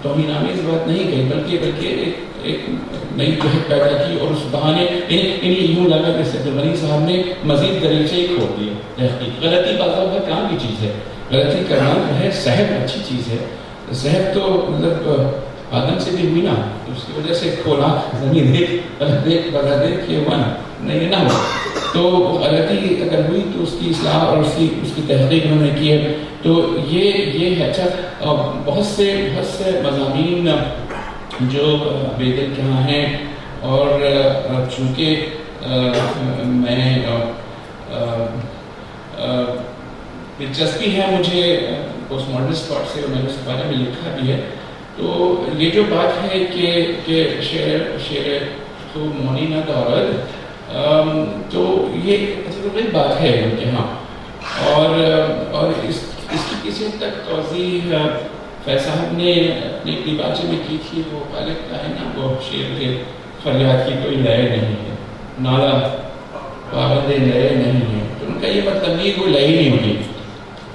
توہین آمیز بات نہیں کہی بلکہ ایک نئی جہت پیدا کی. اور اس بہانے یوں لگا کہ عبدالغنی صاحب نے مزید دریچے ہی کھول دیے تحقیق. غلطی بعض اوقات کام کی چیز ہے, غلطی کرنا جو ہے صحت اچھی چیز ہے, صحت تو مطلب آدم سے بھی ہوئی نا، تو اس کی وجہ سے کھولا زمین دیکھ بتا دیکھ یہ ہوا نا، نہیں نہ ہوا، تو غلطی اگر ہوئی تو اس کی اصلاح اور اس کی تحقیق انہوں نے کی ہے. تو یہ ہے. اچھا بہت سے مضامین جو بیدل کے یہاں ہیں، اور چونکہ میں دلچسپی ہے مجھے پوسٹ ماڈرنسٹ پارٹ سے، اور میں نے اس کے بارے میں لکھا بھی ہے. تو یہ جو بات ہے کہ شعر تو مونی نہ دورد، تو یہ بڑی بات ہے ان کے یہاں، اور اس کی کسی حد تک توضیح فیض صاحب نے اپنی باتیں میں کی تھی. وہ غالب کا ہے نا، وہ شعر کے فریاد کی کوئی لئے نہیں ہے، نالا پابند لئے نہیں ہے. تو ان کا یہ مطلب نہیں کوئی لئے نہیں ہوگی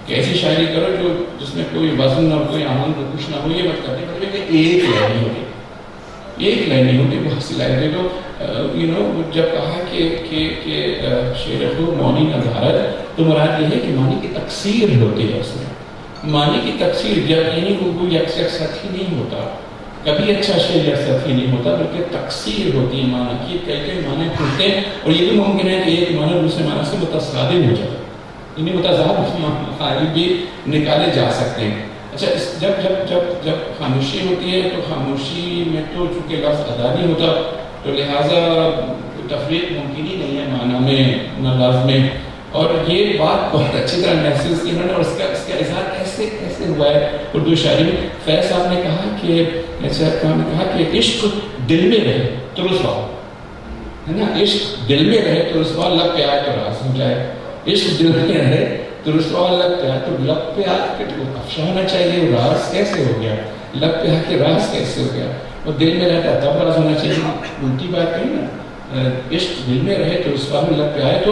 کہ ایسی شاعری کرو جس میں کوئی وزن اور کوئی آہنگ اور کچھ نہ ہو. یہ مطلب نہیں مطلب کہ ایک لئے نہیں ہوگی، ایک لئے نہیں ہوگی، بہت سی لائن دے دو. جب کہا کہ شعر خود معنی ندارت، تو مراد یہ ہے کہ معنی کی تکثیر ہوتی ہے. اس میں معنی کی تکثیر، جب یعنی وہ یکسر نہیں ہوتا، کبھی اچھا شعر یکسر نہیں ہوتا، بلکہ تکثیر ہوتی ہے معنی کی. کئی معنی کھلتے ہیں، اور یہ بھی ممکن ہے کہ ایک معنی دوسرے معنی سے متصادم ہو جائے، یعنی متضاد مخارج بھی نکالے جا سکتے ہیں. اچھا جب خاموشی ہوتی ہے، تو خاموشی میں تو چونکہ لفظ ادا نہیں ہوتا، تو لہٰذا تفریق ممکن ہی نہیں ہے معنی میں نہ لفظ میں. اور یہ بات بہت اچھی طرح محسوس کی انہوں نے، اور اس کا اظہار ایسے ہوا ہے اردو شاعری میں. فیض صاحب نے کہا کہ عشق دل میں رہے تو رسوا ہے نا، عشق دل میں رہے تو رسوا، لب پہ آئے تو راز ہو جائے. عشق دل میں رہے تو رسوا، لب پہ آئے تو لب پہ آ کے افشا ہونا چاہیے. راز کیسے ہو گیا؟ لب پہ آ کے راز کیسے ہو گیا؟ وہ دل میں رہتا ہے تب راز ہونا چاہیے. الٹی بات کہی نا، عشق دل میں رہے تو رسوا، لب پہ آئے تو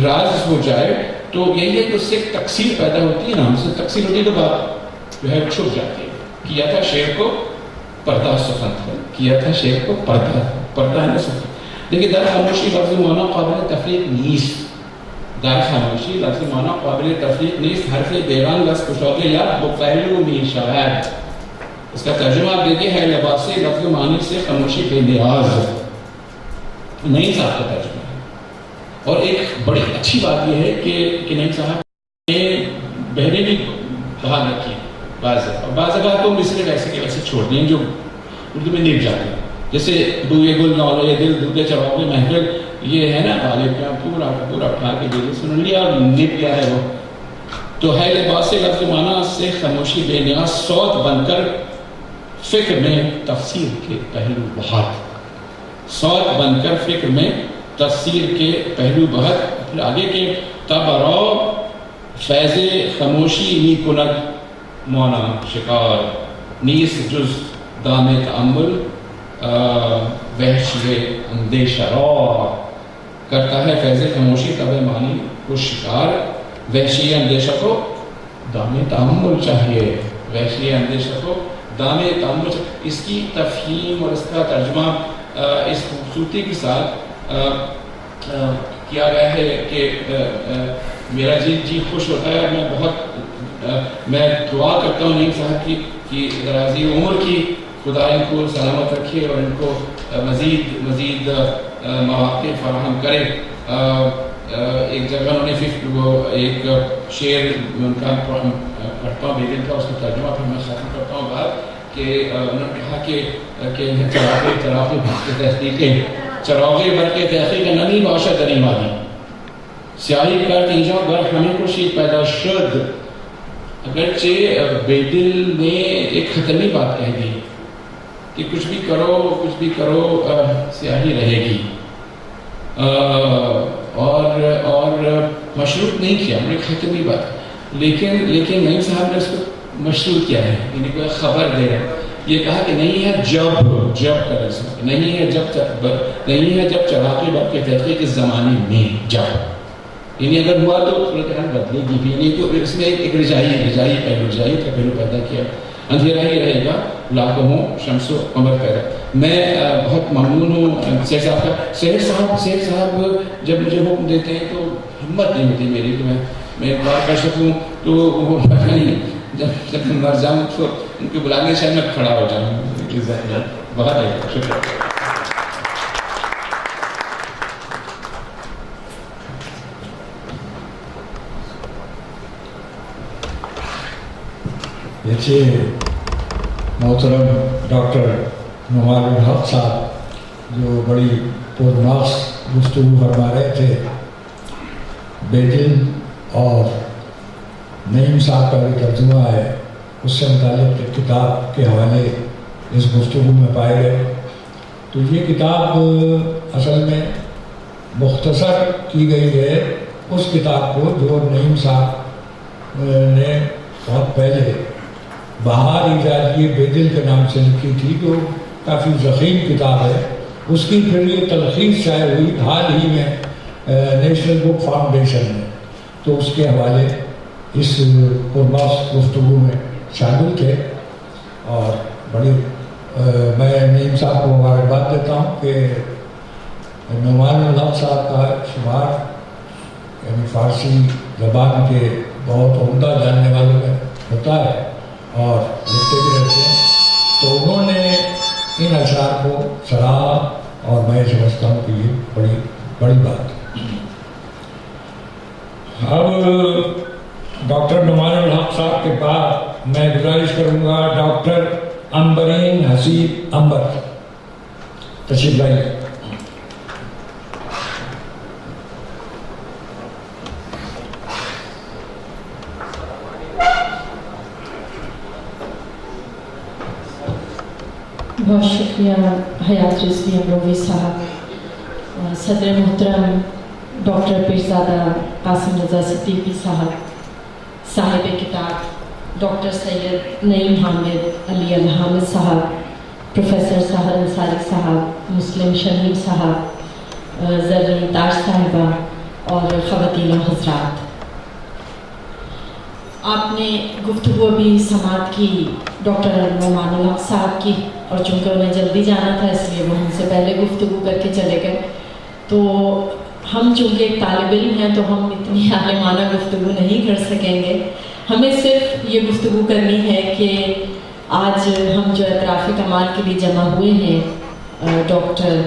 راز ہو جائے. تو یہی ہے کہ اس سے ایک تکثیر پیدا ہوتی ہے نا، اس سے تکثیر ہوتی ہے تو بات جو ہے چھپ جاتی ہے. کیا تھا شعر کو پردہ سخن تھا، کیا تھا شعر کو پردہ ہے نا سخن. دیکھیے در خاموشی لفظ معنی قابل تفریق نیست، در خاموشی لفظ معنی قابل تفریق نیست، حرف بیران لفظ کشاده لب مفعول می شود. اس کا ترجمہ آپ دیکھیں ہے لباس لفظ معنی سے خاموشی بے نیاز نہیں صاحب کا ترجمہ ہے. اور ایک بڑی اچھی بات یہ ہے کہ نہیں صاحب نے بہرے بھی کہا رکھی بعض اگر تو مصرے ویسے کے ویسے چھوڑ دیں جو اردو میں نپ جاتے ہیں، جیسے بوئے گل نولے یہ دل دودے چراغے محفل، یہ ہے نا غالب کا پورا اٹھا کے دل سن لیا اور نپ گیا ہے وہ. تو ہے لباس لفظ معنی سے خاموشی بے نیاز صوت بن کر فکر میں تفسیر کے پہلو بہت، صوت بن کر فکر میں تفسیر کے پہلو بہت. پھر آگے کے تبرو فیض خاموشی می کند مونا شکار، نیس جز دام تأمل وحشی اندیشہ را. کرتا ہے فیض خاموشی طب معنی کو شکار، وحشی اندیشہ کو دام تأمل چاہیے، وحشی اندیشہ کو دام تأمل چاہیے. اس کی تفہیم اور اس کا ترجمہ اس خوبصورتی کے ساتھ کیا گیا ہے کہ میرا جی خوش ہوتا ہے. میں بہت میں دعا کرتا ہوں نعیم صاحب کی درازی عمر کی، خدا ان کو سلامت رکھے اور ان کو مزید مواقع فراہم کرے. ایک جگہ انہوں نے وہ ایک شعر ان کا پڑھتا ہوں بیگل کا، اس کا ترجمہ پھر میں ختم کرتا ہوں بات کہ انہوں نے کہا کہ چراغے بھر کے تحقیقیں، چراغے بھر کے تحقیق نمی باشد دنی مادی، سیاہی کر تیجا گر ہمیں خورشید پیدا شد. اگرچہ بیدل نے ایک خطرنی بات کہہ دی کہ کچھ بھی کرو سیاہی رہے گی، اور مشروط نہیں کیا، ہم نے خطرنی بات، لیکن نعیم صاحب نے اس کو مشروط کیا ہے، یعنی کوئی خبر دے رہے ہیں. یہ کہا کہ نہیں ہے جب کا رسم نہیں ہے، جب چراغے بر کے تحقیق اس زمانے میں جب، یعنی اگر ہوا تو صورتحال بدلے گی. یعنی تو اس میں ایک رجائی کا پہلو پیدا کیا. اندھیرا ہی رہے گا لاکھوں ہوں شمس و قمر پیدا. میں بہت ممنون ہوں سیر صاحب کا. سیر صاحب جب مجھے حکم دیتے ہیں تو ہمت نہیں ہوتی میری کہ میں ایک بار کر سکوں، تو وہ پتہ نہیں جب میں مر جاؤں تو ان کے بلانے سے میں کھڑا ہو جاؤں. بہت شکریہ. دیکھیے محترم ڈاکٹر نعمان الحق صاحب جو بڑی پرماس گفتگو فرما رہے تھے، بیدل اور نعیم صاحب کا بھی ترجمہ ہے، اس سے متعلق ایک کتاب کے حوالے اس گفتگو میں پائے گئے. تو یہ کتاب اصل میں مختصر کی گئی ہے اس کتاب کو جو نعیم صاحب نے بہت پہلے بہار ایجادیہ بیدل کے نام سے لکھی تھی، جو کافی ضخیم کتاب ہے. اس کی پھر یہ تلخیص شائع ہوئی حال ہی میں نیشنل بک فاؤنڈیشن میں، تو اس کے حوالے اس پرماس گفتگو میں شامل تھے. اور بڑی میں نعیم صاحب کو مبارکباد دیتا ہوں کہ نعمان الحق صاحب کا شمار یعنی فارسی زبان کے بہت عمدہ جاننے والوں میں ہوتا ہے اور لکھتے بھی رہتے ہیں. تو انہوں نے ان اشعار کو سراہا اور میں سمجھتا ہوں کہ یہ بڑی بات ہے. اب ڈاکٹر نعمان الحق صاحب کے بعد میں گزارش کروں گا ڈاکٹر عنبرین حسیب عنبر تشریف لائیے. بہت شکریہ حیات رضوی امروی صاحب، صدر محترم ڈاکٹر پیرزادہ قاسم رضا صدیقی صاحب، صاحب کتاب ڈاکٹر سید نعیم حامد علی الحامد صاحب، پروفیسر سحر انصاری صاحب، مسلم شمیم صاحب، زرین تاج صاحبہ اور خواتین و حضرات. آپ نے گفتگو بھی سماعت کی ڈاکٹر نعمان الحق صاحب کی، اور چونکہ انہیں جلدی جانا تھا اس لیے وہ ہم سے پہلے گفتگو کر کے چلے گئے. تو ہم چونکہ ایک طالب علم ہیں تو ہم اتنی عالمانہ گفتگو نہیں کر سکیں گے. ہمیں صرف یہ گفتگو کرنی ہے کہ آج ہم جو اعتراف کمال کے لیے جمع ہوئے ہیں ڈاکٹر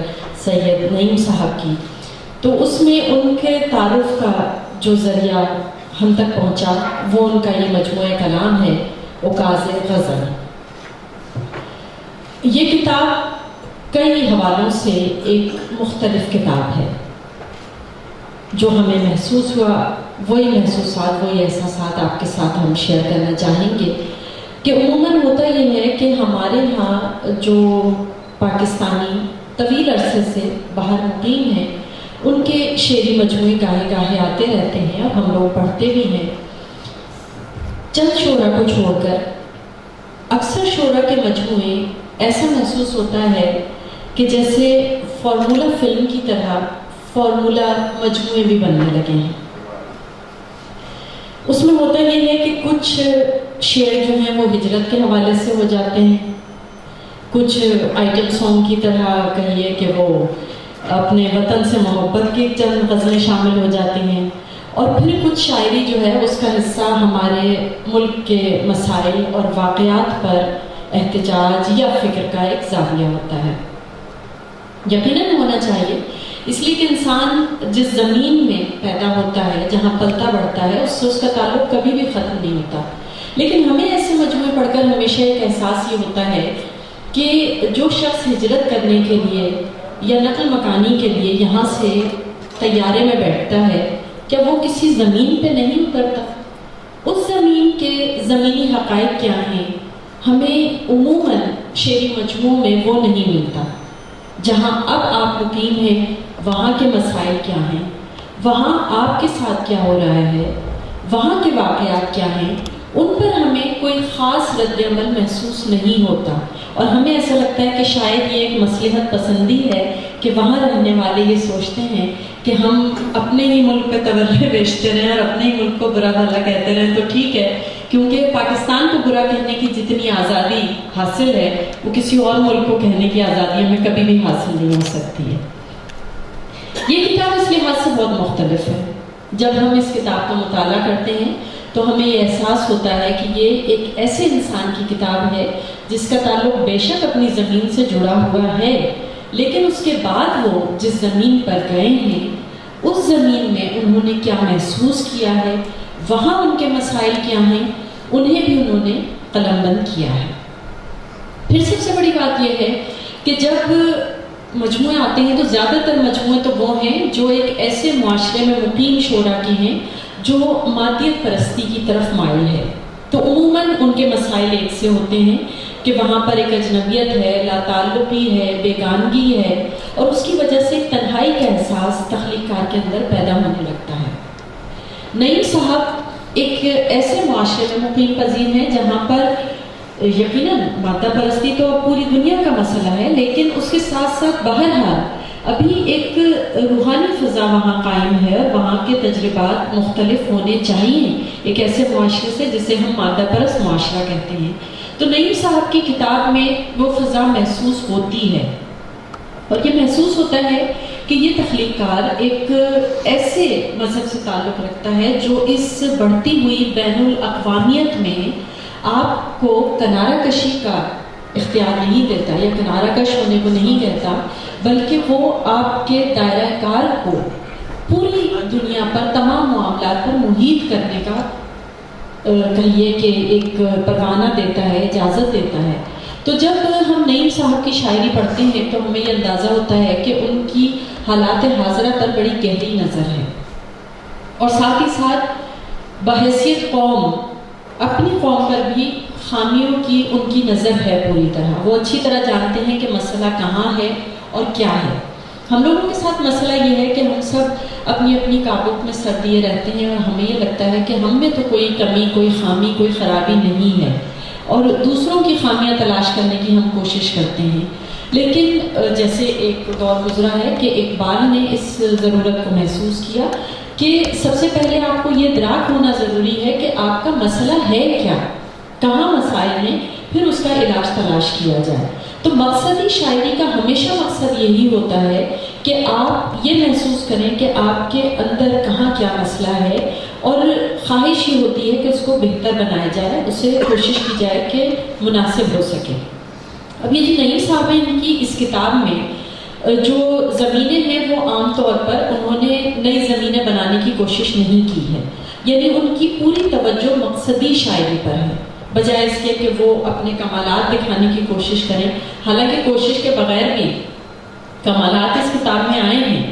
سید نعیم صاحب کی، تو اس میں ان کے تعارف کا جو ذریعہ ہم تک پہنچا وہ ان کا یہ مجموعہ کلام ہے اوکاز غزل. یہ کتاب کئی حوالوں سے ایک مختلف کتاب ہے. جو ہمیں محسوس ہوا وہی محسوسات، وہی احساسات آپ کے ساتھ ہم شیئر کرنا چاہیں گے کہ عموماً ہوتا یہ ہے کہ ہمارے ہاں جو پاکستانی طویل عرصے سے باہر مقیم ہیں ان کے شعری مجموعے گاہے گاہے آتے رہتے ہیں اور ہم لوگ پڑھتے بھی ہیں. چند شعرا کو چھوڑ کر اکثر شعرا کے مجموعے ایسا محسوس ہوتا ہے کہ جیسے فارمولہ فلم کی طرح فارمولہ مجموعے بھی بننے لگے ہیں. اس میں ہوتا یہ ہے کہ کچھ شعر جو ہیں وہ ہجرت کے حوالے سے ہو جاتے ہیں، کچھ آئٹم سانگ کی طرح کہیے کہ وہ اپنے وطن سے محبت کی چند غزلیں شامل ہو جاتی ہیں، اور پھر کچھ شاعری جو ہے اس کا حصہ ہمارے ملک کے مسائل اور واقعات پر احتجاج یا فکر کا ایک زاویہ ہوتا ہے. یقیناً ہونا چاہیے، اس لیے کہ انسان جس زمین میں پیدا ہوتا ہے، جہاں پلتا بڑھتا ہے، اس سے اس کا تعلق کبھی بھی ختم نہیں ہوتا. لیکن ہمیں ایسے مجموعے پڑھ کر ہمیشہ ایک احساس یہ ہوتا ہے کہ جو شخص ہجرت کرنے کے لیے یا نقل مکانی کے لیے یہاں سے طیارے میں بیٹھتا ہے، کیا وہ کسی زمین پہ نہیں اترتا؟ اس زمین کے زمینی حقائق کیا ہیں ہمیں عموماً شعری مجموع میں وہ نہیں ملتا. جہاں اب آپ مقیم ہیں وہاں کے مسائل کیا ہیں، وہاں آپ کے ساتھ کیا ہو رہا ہے، وہاں کے واقعات کیا ہیں، ان پر ہمیں کوئی خاص رد عمل محسوس نہیں ہوتا. اور ہمیں ایسا لگتا ہے کہ شاید یہ ایک مصلحت پسندی ہے کہ وہاں رہنے والے یہ سوچتے ہیں کہ ہم اپنے ہی ملک پہ تولے بیچتے رہیں اور اپنے ہی ملک کو برا بھلا کہتے رہیں تو ٹھیک ہے، کیونکہ پاکستان کو برا کہنے کی جتنی آزادی حاصل ہے وہ کسی اور ملک کو کہنے کی آزادی ہمیں کبھی بھی حاصل نہیں ہو سکتی ہے. یہ کتاب اس لحاظ سے بہت مختلف ہے. جب ہم اس کتاب کا مطالعہ کرتے ہیں تو تو ہمیں یہ احساس ہوتا ہے کہ یہ ایک ایسے انسان کی کتاب ہے جس کا تعلق بے شک اپنی زمین سے جڑا ہوا ہے، لیکن اس کے بعد وہ جس زمین پر گئے ہیں اس زمین میں انہوں نے کیا محسوس کیا ہے، وہاں ان کے مسائل کیا ہیں، انہیں بھی انہوں نے قلم بند کیا ہے۔ پھر سب سے بڑی بات یہ ہے کہ جب مجموعے آتے ہیں تو زیادہ تر مجموعے تو وہ ہیں جو ایک ایسے معاشرے میں مقیم شعراء کے ہیں جو مادیت پرستی کی طرف مائل ہے، تو عموماً ان کے مسائل ایک سے ہوتے ہیں کہ وہاں پر ایک اجنبیت ہے، لا تعلقی ہے، بیگانگی ہے، اور اس کی وجہ سے ایک تنہائی کا احساس تخلیق کار کے اندر پیدا ہونے لگتا ہے۔ نعیم صاحب ایک ایسے معاشرے میں مقیم پذیر ہیں جہاں پر یقیناً مادہ پرستی تو پوری دنیا کا مسئلہ ہے، لیکن اس کے ساتھ ساتھ بہرحال ابھی ایک روحانی فضا وہاں قائم ہے اور وہاں کے تجربات مختلف ہونے چاہیے ایک ایسے معاشرے سے جسے ہم مادہ پرست معاشرہ کہتے ہیں۔ تو نعیم صاحب کی کتاب میں وہ فضا محسوس ہوتی ہے، اور یہ محسوس ہوتا ہے کہ یہ تخلیق کار ایک ایسے مذہب سے تعلق رکھتا ہے جو اس بڑھتی ہوئی بین الاقوامیت میں آپ کو کنارہ کشی کا اختیار نہیں دیتا یا کنارہ کش ہونے کو نہیں کہتا، بلکہ وہ آپ کے دائرہ کار کو پوری دنیا پر تمام معاملات پر محیط کرنے کا کہیے کہ ایک پروانہ دیتا ہے، اجازت دیتا ہے۔ تو جب ہم نعیم صاحب کی شاعری پڑھتے ہیں تو ہمیں یہ اندازہ ہوتا ہے کہ ان کی حالات حاضرہ پر بڑی گہری نظر ہے، اور ساتھ ہی ساتھ بحیثیت قوم اپنی قوم پر بھی خامیوں کی ان کی نظر ہے پوری طرح۔ وہ اچھی طرح جانتے ہیں کہ مسئلہ کہاں ہے اور کیا ہے۔ ہم لوگوں کے ساتھ مسئلہ یہ ہے کہ ہم سب اپنی اپنی کابوت میں سر دیے رہتے ہیں، اور ہمیں یہ لگتا ہے کہ ہم میں تو کوئی کمی، کوئی خامی، کوئی خرابی نہیں ہے، اور دوسروں کی خامیاں تلاش کرنے کی ہم کوشش کرتے ہیں۔ لیکن جیسے ایک دور گزرا ہے کہ اقبال نے اس ضرورت کو محسوس کیا کہ سب سے پہلے آپ کو یہ ادراک ہونا ضروری ہے کہ آپ کا مسئلہ ہے کیا، کہاں مسائل ہیں، پھر اس کا علاج تلاش کیا جائے۔ تو مقصدی شاعری کا ہمیشہ مقصد یہی ہوتا ہے کہ آپ یہ محسوس کریں کہ آپ کے اندر کہاں کیا مسئلہ ہے، اور خواہش یہ ہوتی ہے کہ اس کو بہتر بنایا جائے، اسے کوشش کی جائے کہ مناسب ہو سکے۔ اب یہ جو نعیم صاحب ہیں ان کی اس کتاب میں جو زمینیں ہیں وہ عام طور پر انہوں نے نئی زمینیں بنانے کی کوشش نہیں کی ہے، یعنی ان کی پوری توجہ مقصدی شاعری پر ہے، بجائے اس کے کہ وہ اپنے کمالات دکھانے کی کوشش کریں۔ حالانکہ کوشش کے بغیر بھی کمالات اس کتاب میں آئے ہیں۔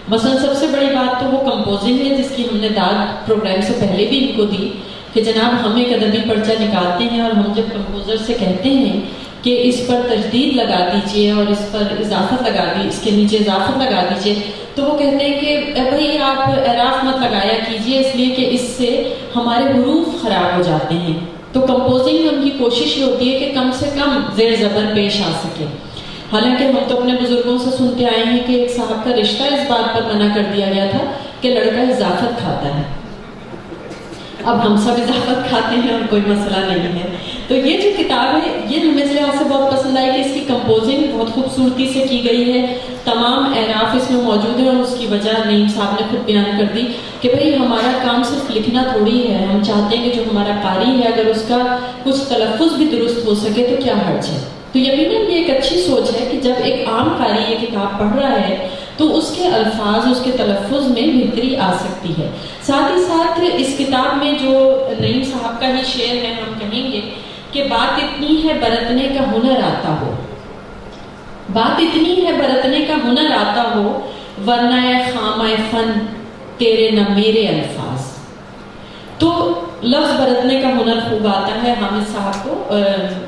مثلا سب سے بڑی بات تو وہ کمپوزنگ ہے، جس کی ہم نے داد پروگرام سے پہلے بھی ان کو دی کہ جناب ہم ایک ادبی پرچہ نکالتے ہیں، اور ہم جب کمپوزر سے کہتے ہیں کہ اس پر تجدید لگا دیجئے اور اس پر اضافت لگا دیجئے، اس کے نیچے اضافت لگا دیجئے، تو وہ کہتے ہیں کہ بھائی آپ اعراف مت لگایا کیجئے، اس لیے کہ اس سے ہمارے حروف خراب ہو جاتے ہیں۔ تو کمپوزنگ میں ان کی کوشش یہ ہوتی ہے کہ کم سے کم زیر زبر پیش آ سکے۔ حالانکہ ہم تو اپنے بزرگوں سے سنتے آئے ہیں کہ ایک صاحب کا رشتہ اس بات پر منع کر دیا گیا تھا کہ لڑکا اضافت کھاتا ہے۔ اب ہم سب اضافت کھاتے ہیں اور کوئی مسئلہ نہیں ہے۔ تو یہ جو کتاب ہے یہ ہمیں اس لحاظ سے بہت پسند آئی کہ اس کی کمپوزنگ بہت خوبصورتی سے کی گئی ہے، تمام اعراف اس میں موجود ہیں، اور اس کی وجہ نعیم صاحب نے خود بیان کر دی کہ بھئی ہمارا کام صرف لکھنا تھوڑی ہے، ہم چاہتے ہیں کہ جو ہمارا قاری ہے اگر اس کا کچھ تلفظ بھی درست ہو سکے تو کیا حرج ہے۔ تو یقیناً یہ ایک اچھی سوچ ہے کہ جب ایک عام قاری یہ کتاب پڑھ رہا ہے تو اس کے الفاظ، اس کے تلفظ میں بہتری آ سکتی ہے۔ ساتھ ہی ساتھ اس کتاب میں جو نعیم صاحب کا ہی شعر ہے، ہم کہیں گے کہ بات اتنی ہے برتنے کا ہنر آتا ہو، بات اتنی ہے برتنے کا ہنر آتا ہو، ورنہ اے خامہ فن تیرے نہ میرے الفاظ۔ تو لفظ برتنے کا ہنر خوب آتا ہے حامد صاحب کو،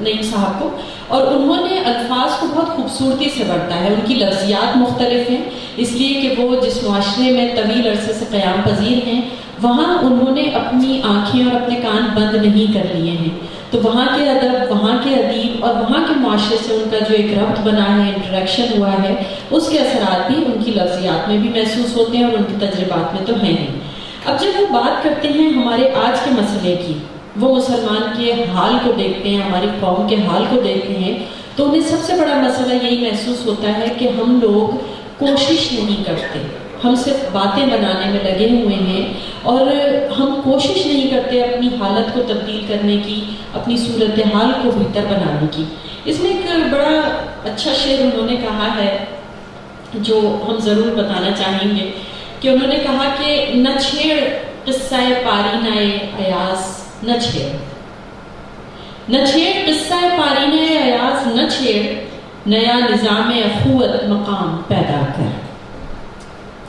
نعیم صاحب کو، اور انہوں نے الفاظ کو بہت خوبصورتی سے برتا ہے۔ ان کی لفظیات مختلف ہیں، اس لیے کہ وہ جس معاشرے میں طویل عرصے سے قیام پذیر ہیں وہاں انہوں نے اپنی آنکھیں اور اپنے کان بند نہیں کر لیے ہیں۔ تو وہاں کے ادب، وہاں کے ادیب اور وہاں کے معاشرے سے ان کا جو ایک ربط بنا ہے، انٹریکشن ہوا ہے، اس کے اثرات بھی ان کی لفظیات میں بھی محسوس ہوتے ہیں اور ان کی تجربات میں تو ہیں ہی۔ اب جب وہ بات کرتے ہیں ہمارے آج کے مسئلے کی، وہ مسلمان کے حال کو دیکھتے ہیں، ہماری قوم کے حال کو دیکھتے ہیں، تو انہیں سب سے بڑا مسئلہ یہی محسوس ہوتا ہے کہ ہم لوگ کوشش نہیں کرتے، ہم صرف باتیں بنانے میں لگے ہوئے ہیں، اور ہم کوشش نہیں کرتے اپنی حالت کو تبدیل کرنے کی، اپنی صورتحال کو بہتر بنانے کی. اس میں ایک بڑا اچھا شعر انہوں نے کہا ہے جو ہم ضرور بتانا چاہیں گے، کہ انہوں نے کہا کہ نہ چھیڑ قصہ پارینہ ایاز، نہ چھیڑ قصہ پارینہ ایاز، نہ چھیڑ نیا نظام اخوت مقام پیدا کر.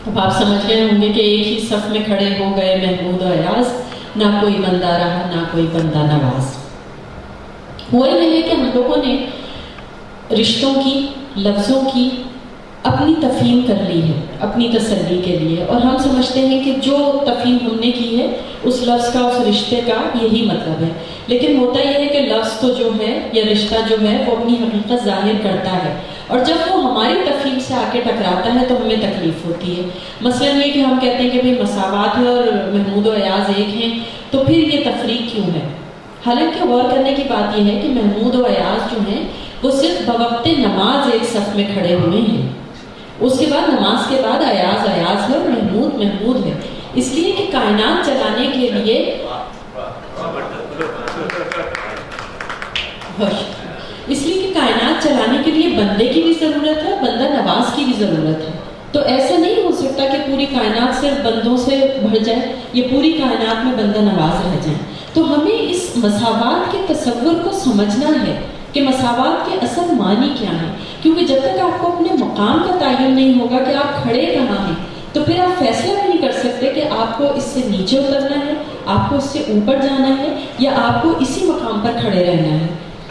اب آپ سمجھ گئے ہوں گے کہ ایک ہی صف میں کھڑے ہو گئے محمود و ایاز، نہ کوئی بندہ رہا نہ کوئی بندہ نواز. ہوا یہ ہے کہ ہم لوگوں نے رشتوں کی، لفظوں کی اپنی تفہیم کر لی ہے اپنی تسلی کے لیے، اور ہم سمجھتے ہیں کہ جو تفہیم ہم نے کی ہے اس لفظ کا، اس رشتے کا یہی مطلب ہے. لیکن ہوتا یہ ہے کہ لفظ تو جو ہے یا رشتہ جو ہے وہ اپنی حقیقت ظاہر کرتا ہے، اور جب وہ ہماری تفہیم سے آ کے ٹکراتا ہے تو ہمیں تکلیف ہوتی ہے. مثلا یہ کہ ہم کہتے ہیں کہ بھئی مساوات ہے اور محمود و ایاز ایک ہیں، تو پھر یہ تفریق کیوں ہے؟ حالانکہ غور کرنے کی بات یہ ہے کہ محمود و ایاز جو ہیں وہ صرف بوقت نماز ایک صف میں کھڑے ہوئے ہیں. اس کے بعد نماز کے بعد ایاز ایاز ہے اور محمود محمود ہے. اس لیے کہ کائنات چلانے کے لیے بندے کی بھی ضرورت ہے، بندہ نواز کی بھی ضرورت ہے. تو ایسا نہیں ہو سکتا کہ پوری کائنات صرف بندوں سے بھر جائے، یہ پوری کائنات میں بندہ نواز رہ جائیں. تو ہمیں اس مساوات کے تصور کو سمجھنا ہے کہ مساوات کے اصل معنی کیا ہیں، کیونکہ جب تک آپ کو اپنے مقام کا تعین نہیں ہوگا کہ آپ کھڑے کہاں ہیں، تو پھر آپ فیصلہ نہیں کر سکتے کہ آپ کو اس سے نیچے اترنا ہے، آپ کو اس سے اوپر جانا ہے، یا آپ کو اسی مقام پر کھڑے رہنا ہے.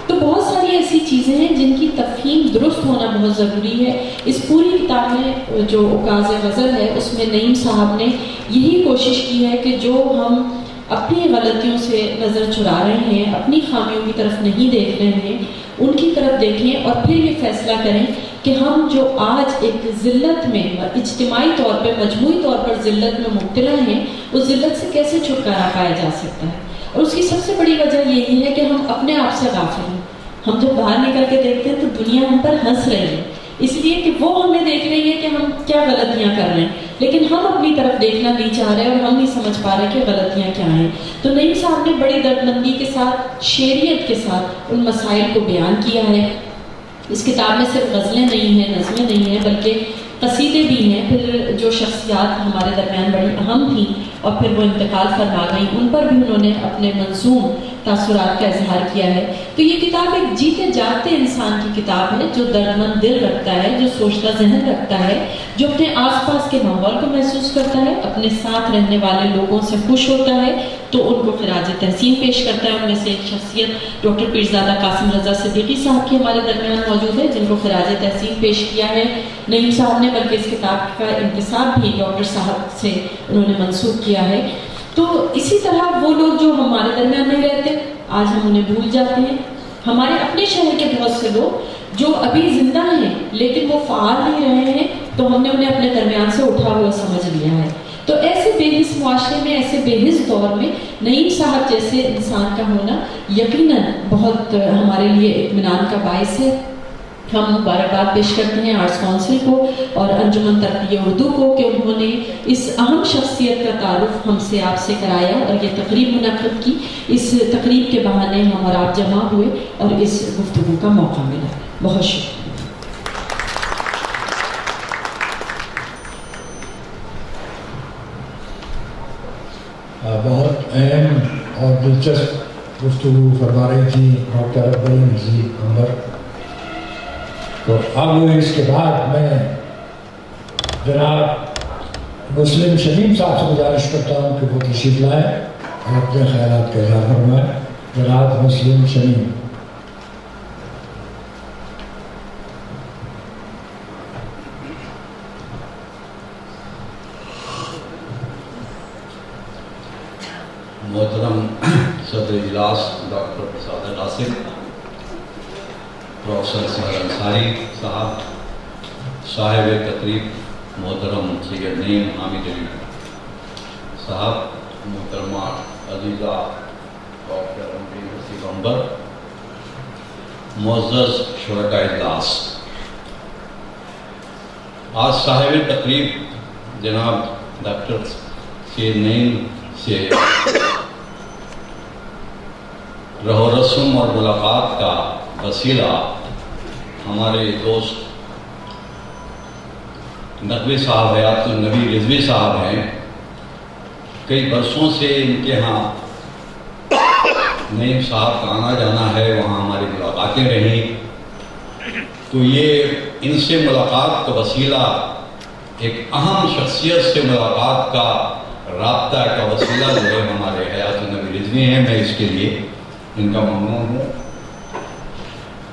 تو بہت ساری ایسی چیزیں ہیں جن کی تفہیم درست ہونا بہت ضروری ہے. اس پوری کتاب میں جو عکاز غزل ہے اس میں نعیم صاحب نے یہی کوشش کی ہے کہ جو ہم اپنی غلطیوں سے نظر چرا رہے ہیں، اپنی خامیوں کی طرف نہیں دیکھ رہے ہیں، ان کی طرف دیکھیں اور پھر یہ فیصلہ کریں کہ ہم جو آج ایک ذلت میں اجتماعی طور پہ، مجموعی طور پر ذلت میں مبتلا ہیں، اس ذلت سے کیسے چھٹکارا پایا جا سکتا ہے. اور اس کی سب سے بڑی وجہ یہی ہے کہ ہم اپنے آپ سے غافل ہیں. ہم جب باہر نکل کے دیکھتے ہیں تو دنیا ہم پر ہنس رہی ہے، اس لیے کہ وہ ہمیں دیکھ رہی ہے کہ ہم کیا غلطیاں کر رہے ہیں، لیکن ہم اپنی طرف دیکھنا نہیں چاہ رہے اور ہم نہیں سمجھ پا رہے کہ غلطیاں کیا ہیں. تو نعیم صاحب نے بڑی دردمندی کے ساتھ، شعریت کے ساتھ ان مسائل کو بیان کیا ہے. اس کتاب میں صرف غزلیں نہیں ہیں، نظمیں نہیں ہیں، بلکہ قصیدے بھی ہیں. پھر جو شخصیات ہمارے درمیان بڑی اہم تھیں اور پھر وہ انتقال فرما گئیں، ان پر بھی انہوں نے اپنے منظوم تاثرات کا اظہار کیا ہے. تو یہ کتاب ایک جیتے جاگتے انسان کی کتاب ہے، جو دردمند دل رکھتا ہے، جو سوچتا ذہن رکھتا ہے، جو اپنے آس پاس کے ماحول کو محسوس کرتا ہے، اپنے ساتھ رہنے والے لوگوں سے خوش ہوتا ہے تو ان کو خراج تحسین پیش کرتا ہے. ان میں سے ایک شخصیت ڈاکٹر پیرزادہ قاسم رضا صدیقی صاحب کی ہمارے درمیان موجود ہے، جن کو خراج تحسین پیش کیا ہے نعیم صاحب نے، بلکہ اس کتاب کا انتساب بھی ڈاکٹر صاحب سے انہوں نے منسوخ کیا ہے. تو اسی طرح وہ لوگ جو ہمارے درمیان نہیں رہتے، آج ہم انہیں بھول جاتے ہیں. ہمارے اپنے شہر کے بہت سے لوگ جو ابھی زندہ ہیں لیکن وہ فعال نہیں رہے ہیں، تو ہم نے انہیں اپنے درمیان سے اٹھا ہوا سمجھ لیا ہے. تو ایسے بے حس معاشرے میں، ایسے بے حس دور میں نعیم صاحب جیسے انسان کا ہونا یقیناً بہت ہمارے لیے اطمینان کا باعث ہے. ہم مبارکباد پیش کرتے ہیں آرٹس کونسل کو اور انجمن ترقی اردو کو کہ انہوں نے اس اہم شخصیت کا تعارف ہم سے، آپ سے کرایا اور یہ تقریب منعقد کی. اس تقریب کے بہانے ہم اور آپ جمع ہوئے اور اس گفتگو کا موقع ملا. بہت شکریہ. بہت اہم اور دلچسپ گفتگو فرما رہی تھی ڈاکٹر بڑی نظیر عمر. تو اب اس کے بعد میں جناب مسلم شمیم صاحب سے گزارش کرتا ہوں کہ وہ تشریف لائیں اور اپنے خیالات کا اظہار فرمائیں. جناب مسلم شمیم. محترم صدر اجلاس ڈاکٹر پیرزادہ قاسم، پروفیسر سہل انصاری صاحب، صاحب تقریب محترم سید نعیم حامد علی صاحب، محترمہ عزیزہ ڈاکٹر امین حسین عنبر، معزز شرکاء اجلاس، آج صاحب تقریب جناب ڈاکٹر کہ نیم سے رہ و رسم اور ملاقات کا وسیلہ ہمارے دوست نقوی صاحب حیات النبی رضوی صاحب ہیں. کئی برسوں سے ان کے ہاں نعیم صاحب کا آنا جانا ہے، وہاں ہماری ملاقاتیں رہیں. تو یہ ان سے ملاقات کا وسیلہ، ایک اہم شخصیت سے ملاقات کا رابطہ کا وسیلہ جو ہے ہمارے حیات النبی رضوی ہیں. میں اس کے لیے ان کا ممنون ہوں.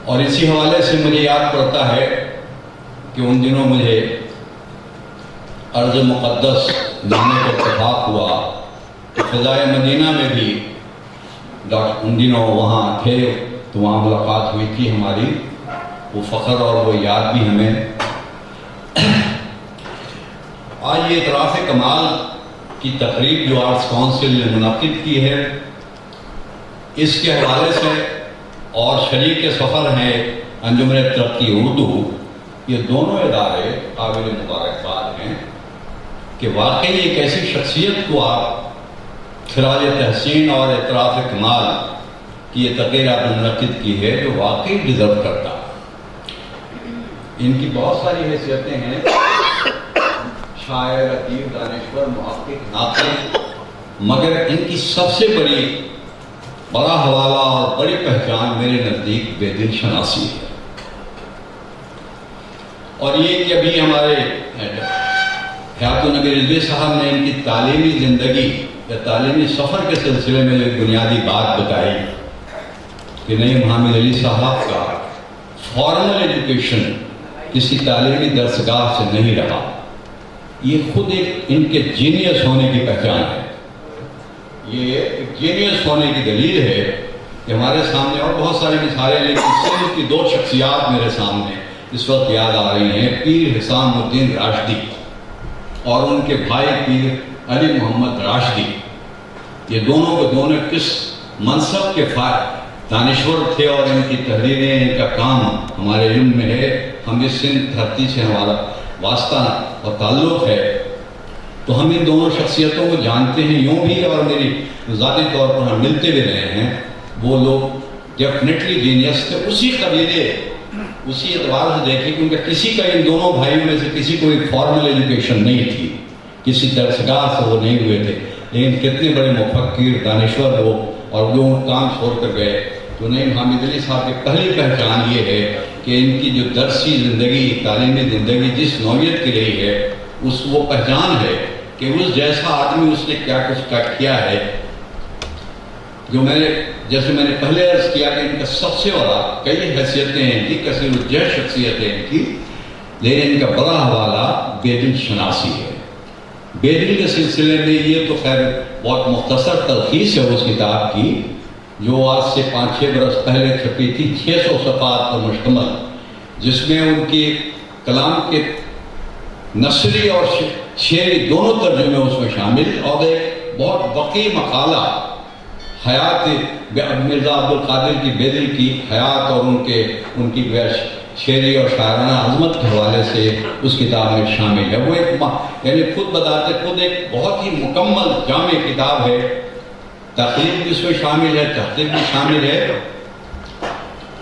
اور اسی حوالے سے مجھے یاد پڑتا ہے کہ ان دنوں مجھے ارض مقدس جانے کا اتفاق ہوا تو فضائے مدینہ میں بھی ان دنوں وہاں تھے، تو وہاں ملاقات ہوئی تھی ہماری. وہ فخر اور وہ یاد بھی ہمیں. آج یہ اعتراف کمال کی تقریب جو آرٹس کونسل نے منعقد کی ہے، اس کے حوالے سے اور شریک سفر ہیں انجمن ترقی اردو، یہ دونوں ادارے قابل مبارکباد ہیں کہ واقعی ایک ایسی شخصیت کو آپ خراج تحسین اور اعتراف کمال کی یہ تقریر آپ نے منعقد کی ہے جو واقعی ڈیزرو کرتا. ان کی بہت ساری حیثیتیں ہیں، شاعر، ادیب، دانشور، محقق، ناطق، مگر ان کی سب سے بڑا حوالہ اور بڑی پہچان میرے نزدیک بے دل شناسی ہے. اور یہ کہ ابھی ہمارے حیات النبی رضوی صاحب نے ان کی تعلیمی زندگی یا تعلیمی سفر کے سلسلے میں ایک بنیادی بات بتائی کہ نعیم حامد علی صاحب کا فارمل ایجوکیشن کسی تعلیمی درسگاہ سے نہیں رہا. یہ خود ایک ان کے جینیس ہونے کی پہچان ہے. یہ ایک جینیس ہونے کی دلیل ہے کہ ہمارے سامنے اور بہت ساری مثالیں، لیکن سندھ کی دو شخصیات میرے سامنے اس وقت یاد آ رہی ہیں، پیر حسام الدین راشدی اور ان کے بھائی پیر علی محمد راشدی. یہ دونوں کے دونوں کس منصب کے دانشور تھے اور ان کی تحریریں، ان کا کام ہمارے علم میں ہے. ہم اس سندھ دھرتی سے ہمارا واسطہ اور تعلق ہے، تو ہم ان دونوں شخصیتوں کو جانتے ہیں یوں بھی، اور میری ذاتی طور پر ہم ملتے بھی رہے ہیں. وہ لوگ ڈیفینیٹلی جینیس تھے، اسی قبیلے، اسی اعتبار سے دیکھیں کیونکہ کسی کا ان دونوں بھائیوں میں سے کسی کو ایک فارمل ایجوکیشن نہیں تھی، کسی درسگاہ سے وہ نہیں ہوئے تھے، لیکن کتنے بڑے مفکر، دانشور وہ، اور جو کام چھوڑ کر گئے. تو نعیم حامد علی صاحب کی پہلی پہچان یہ ہے کہ ان کی جو درسی زندگی، تعلیمی زندگی جس نوعیت کی رہی ہے، وہ پہچان ہے کہ اس جیسا آدمی اس نے کیا کچھ کیا ہے. جو جیسے میں نے پہلے عرض کیا کہ ان کا سب سے بڑا کئی حیثیتیں ہیں ان کی، کثیر الجہ شخصیتیں ان کی، لیکن ان کا بڑا حوالہ بے دل شناسی ہے. بے دل کے سلسلے میں یہ تو خیر بہت مختصر تلخیص ہے اس کتاب کی، جو آج سے 5-6 برس پہلے چھپی تھی، 600 صفحات پر مشتمل، جس میں ان کی کلام کے نثری اور شعری دونوں ترجمے اس میں شامل، اور ایک بہت وقی مقالہ حیات مرزا عبد القادر کی بے دل کی حیات اور ان کی شعری اور شاعرانہ عظمت کے حوالے سے اس کتاب میں شامل ہے. وہ ایک یعنی خود بتاتے خود ایک بہت ہی مکمل جامع کتاب ہے. تقریر بھی اس میں شامل ہے، تحقیق بھی شامل ہے.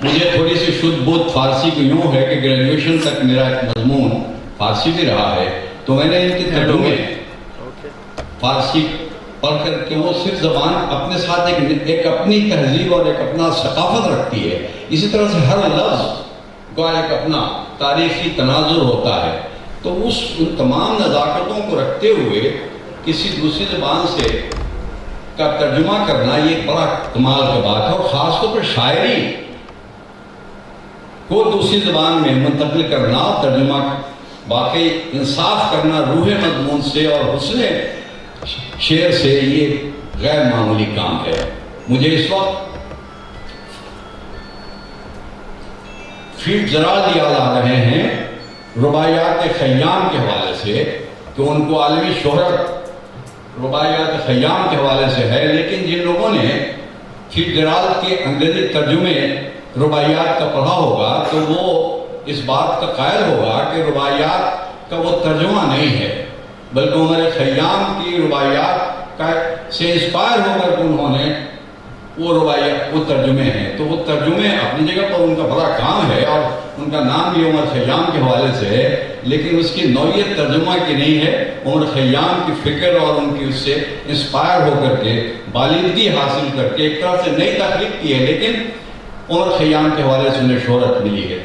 مجھے تھوڑی سی شدھ بدھ فارسی کی یوں ہے کہ گریجویشن تک میرا ایک مضمون فارسی بھی رہا ہے، تو میں نے ان کے ترجمے فارسی پڑھ کر کے وہ صرف زبان اپنے ساتھ ایک اپنی تہذیب اور ایک اپنا ثقافت رکھتی ہے. اسی طرح سے ہر لفظ کا ایک اپنا تاریخی تناظر ہوتا ہے. تو ان تمام نزاکتوں کو رکھتے ہوئے کسی دوسری زبان سے کا ترجمہ کرنا یہ ایک بڑا کمال کی بات ہے، اور خاص طور پر شاعری کو دوسری زبان میں منتقل کرنا، ترجمہ واقعی انصاف کرنا روح مضمون سے اور حسن شعر سے، یہ غیر معمولی کام ہے. مجھے اس وقت فیلڈ جرال یاد آ رہے ہیں رباعیات خیام کے حوالے سے، کہ ان کو عالمی شہرت رباعیات خیام کے حوالے سے ہے، لیکن جن لوگوں نے فیلڈ جرال کے انگریزی ترجمے رباعیات کا پڑھا ہوگا تو وہ اس بات کا قائل ہوگا کہ رباعیات کا وہ ترجمہ نہیں ہے، بلکہ عمر خیام کی رباعیات سے انسپائر ہو کر انہوں نے وہ رباعیات وہ ترجمے ہیں. تو وہ ترجمے اپنی جگہ پر ان کا بڑا کام ہے اور ان کا نام بھی عمر خیام کے حوالے سے ہے، لیکن اس کی نوعیت ترجمہ کی نہیں ہے. عمر خیام کی فکر اور ان کی اس سے انسپائر ہو کر کے بالیدگی حاصل کر کے ایک طرح سے نئی تخلیق کی ہے، لیکن عمر خیام کے حوالے سے انہیں شہرت ملی ہے.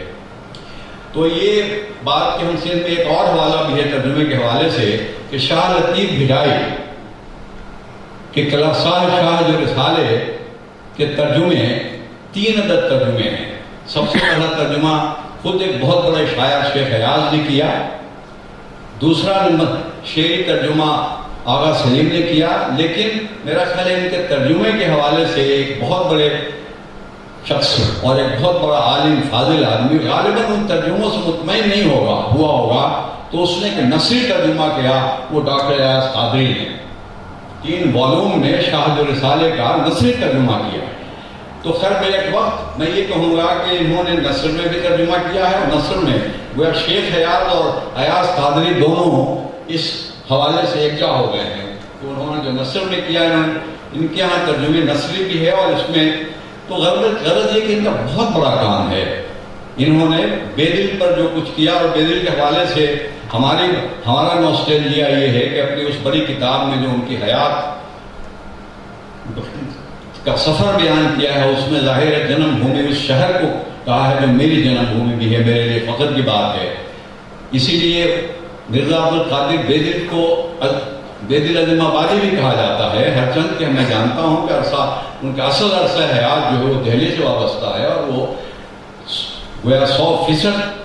تو یہ بات کی حیثیت میں ایک اور حوالہ بھی ہے ترجمے کے حوالے سے کہ شاہ لطیف بھٹائی کہ کلاسال شاہ جو رسالے کے ترجمے 3 عدد ترجمے ہیں. سب سے پہلا ترجمہ خود ایک بہت بڑے شاعر شیخ ایاز نے کیا، دوسرا نمبر شعری ترجمہ آغا سلیم نے کیا، لیکن میرا خیال ہے ان کے ترجمے کے حوالے سے ایک بہت بڑے شخص اور ایک بہت بڑا عالم فاضل آدمی غالباً ان ترجموں سے مطمئن نہیں ہوا ہوگا تو اس نے ایک نثری ترجمہ کیا، وہ ڈاکٹر ایاز قادری نے 3 والیوم میں شاہ جو رسالے کا نثری ترجمہ کیا. تو خیر میں ایک وقت میں یہ کہوں گا کہ انہوں نے نثر میں بھی ترجمہ کیا ہے اور نثر میں گویا شیخ ایاز اور ایاز قادری دونوں اس حوالے سے یکجا ہو گئے ہیں. تو انہوں نے جو نثر میں کیا ان کے یہاں ترجمے نثری بھی ہے اور اس میں تو غرض یہ کہ ان کا بہت بڑا کام ہے. انہوں نے بے دل پر جو کچھ کیا اور بے دل کے حوالے سے ہمارا نوسٹیلجیا یہ ہے کہ اپنی اس بڑی کتاب میں جو ان کی حیات کا سفر بیان کیا ہے اس میں ظاہر ہے جنم بھومی اس شہر کو کہا ہے جو میری جنم بھومی بھی ہے، میرے لیے فخر کی بات ہے. اسی لیے مرزا عبدالقادر بے دل کو بے دل عظیم آبادی بھی کہا جاتا ہے، ہرچند کہ میں جانتا ہوں کہ ان کا اصل عرصہ حیات جو ہے وہ دہلی سے وابستہ ہے اور وہ گویا 100%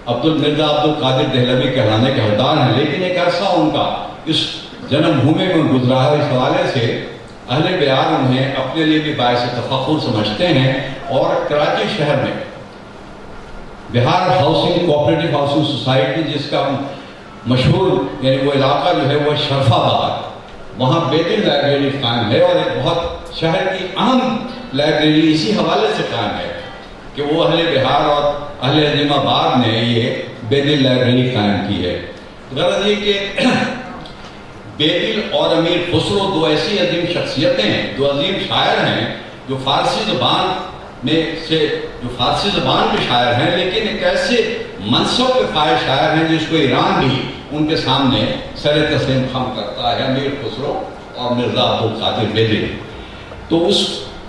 مرزا عبدالقادر دہلوی کہلانے کے حقدار ہیں، لیکن ایک عرصہ ان کا اس جنم بھومی میں گزرا ہے. اس حوالے سے اہل بہار انہیں اپنے لیے بھی باعث تفخر سمجھتے ہیں اور کراچی شہر میں بہار ہاؤسنگ کوآپریٹو ہاؤسنگ سوسائٹی جس کا مشہور یعنی وہ علاقہ جو ہے وہ شرف آباد، وہاں بے دل لائبریری قائم ہے اور ایک بہت شہر کی اہم لائبریری اسی حوالے سے قائم ہے کہ وہ اہل بہار اور اہل عظیم آباد نے یہ بے دل لائبریری قائم کی ہے. غرض یہ کہ بے دل اور امیر خسرو 2 ایسی عظیم شخصیتیں ہیں، 2 عظیم شاعر ہیں جو فارسی زبان کے شاعر ہیں، لیکن ایک ایسے منصب کے فائز شاعر ہیں جس کو ایران بھی ان کے سامنے سر تسلیم خم کرتا ہے، امیر خسرو اور مرزا عبدالقادر بے دل. تو اس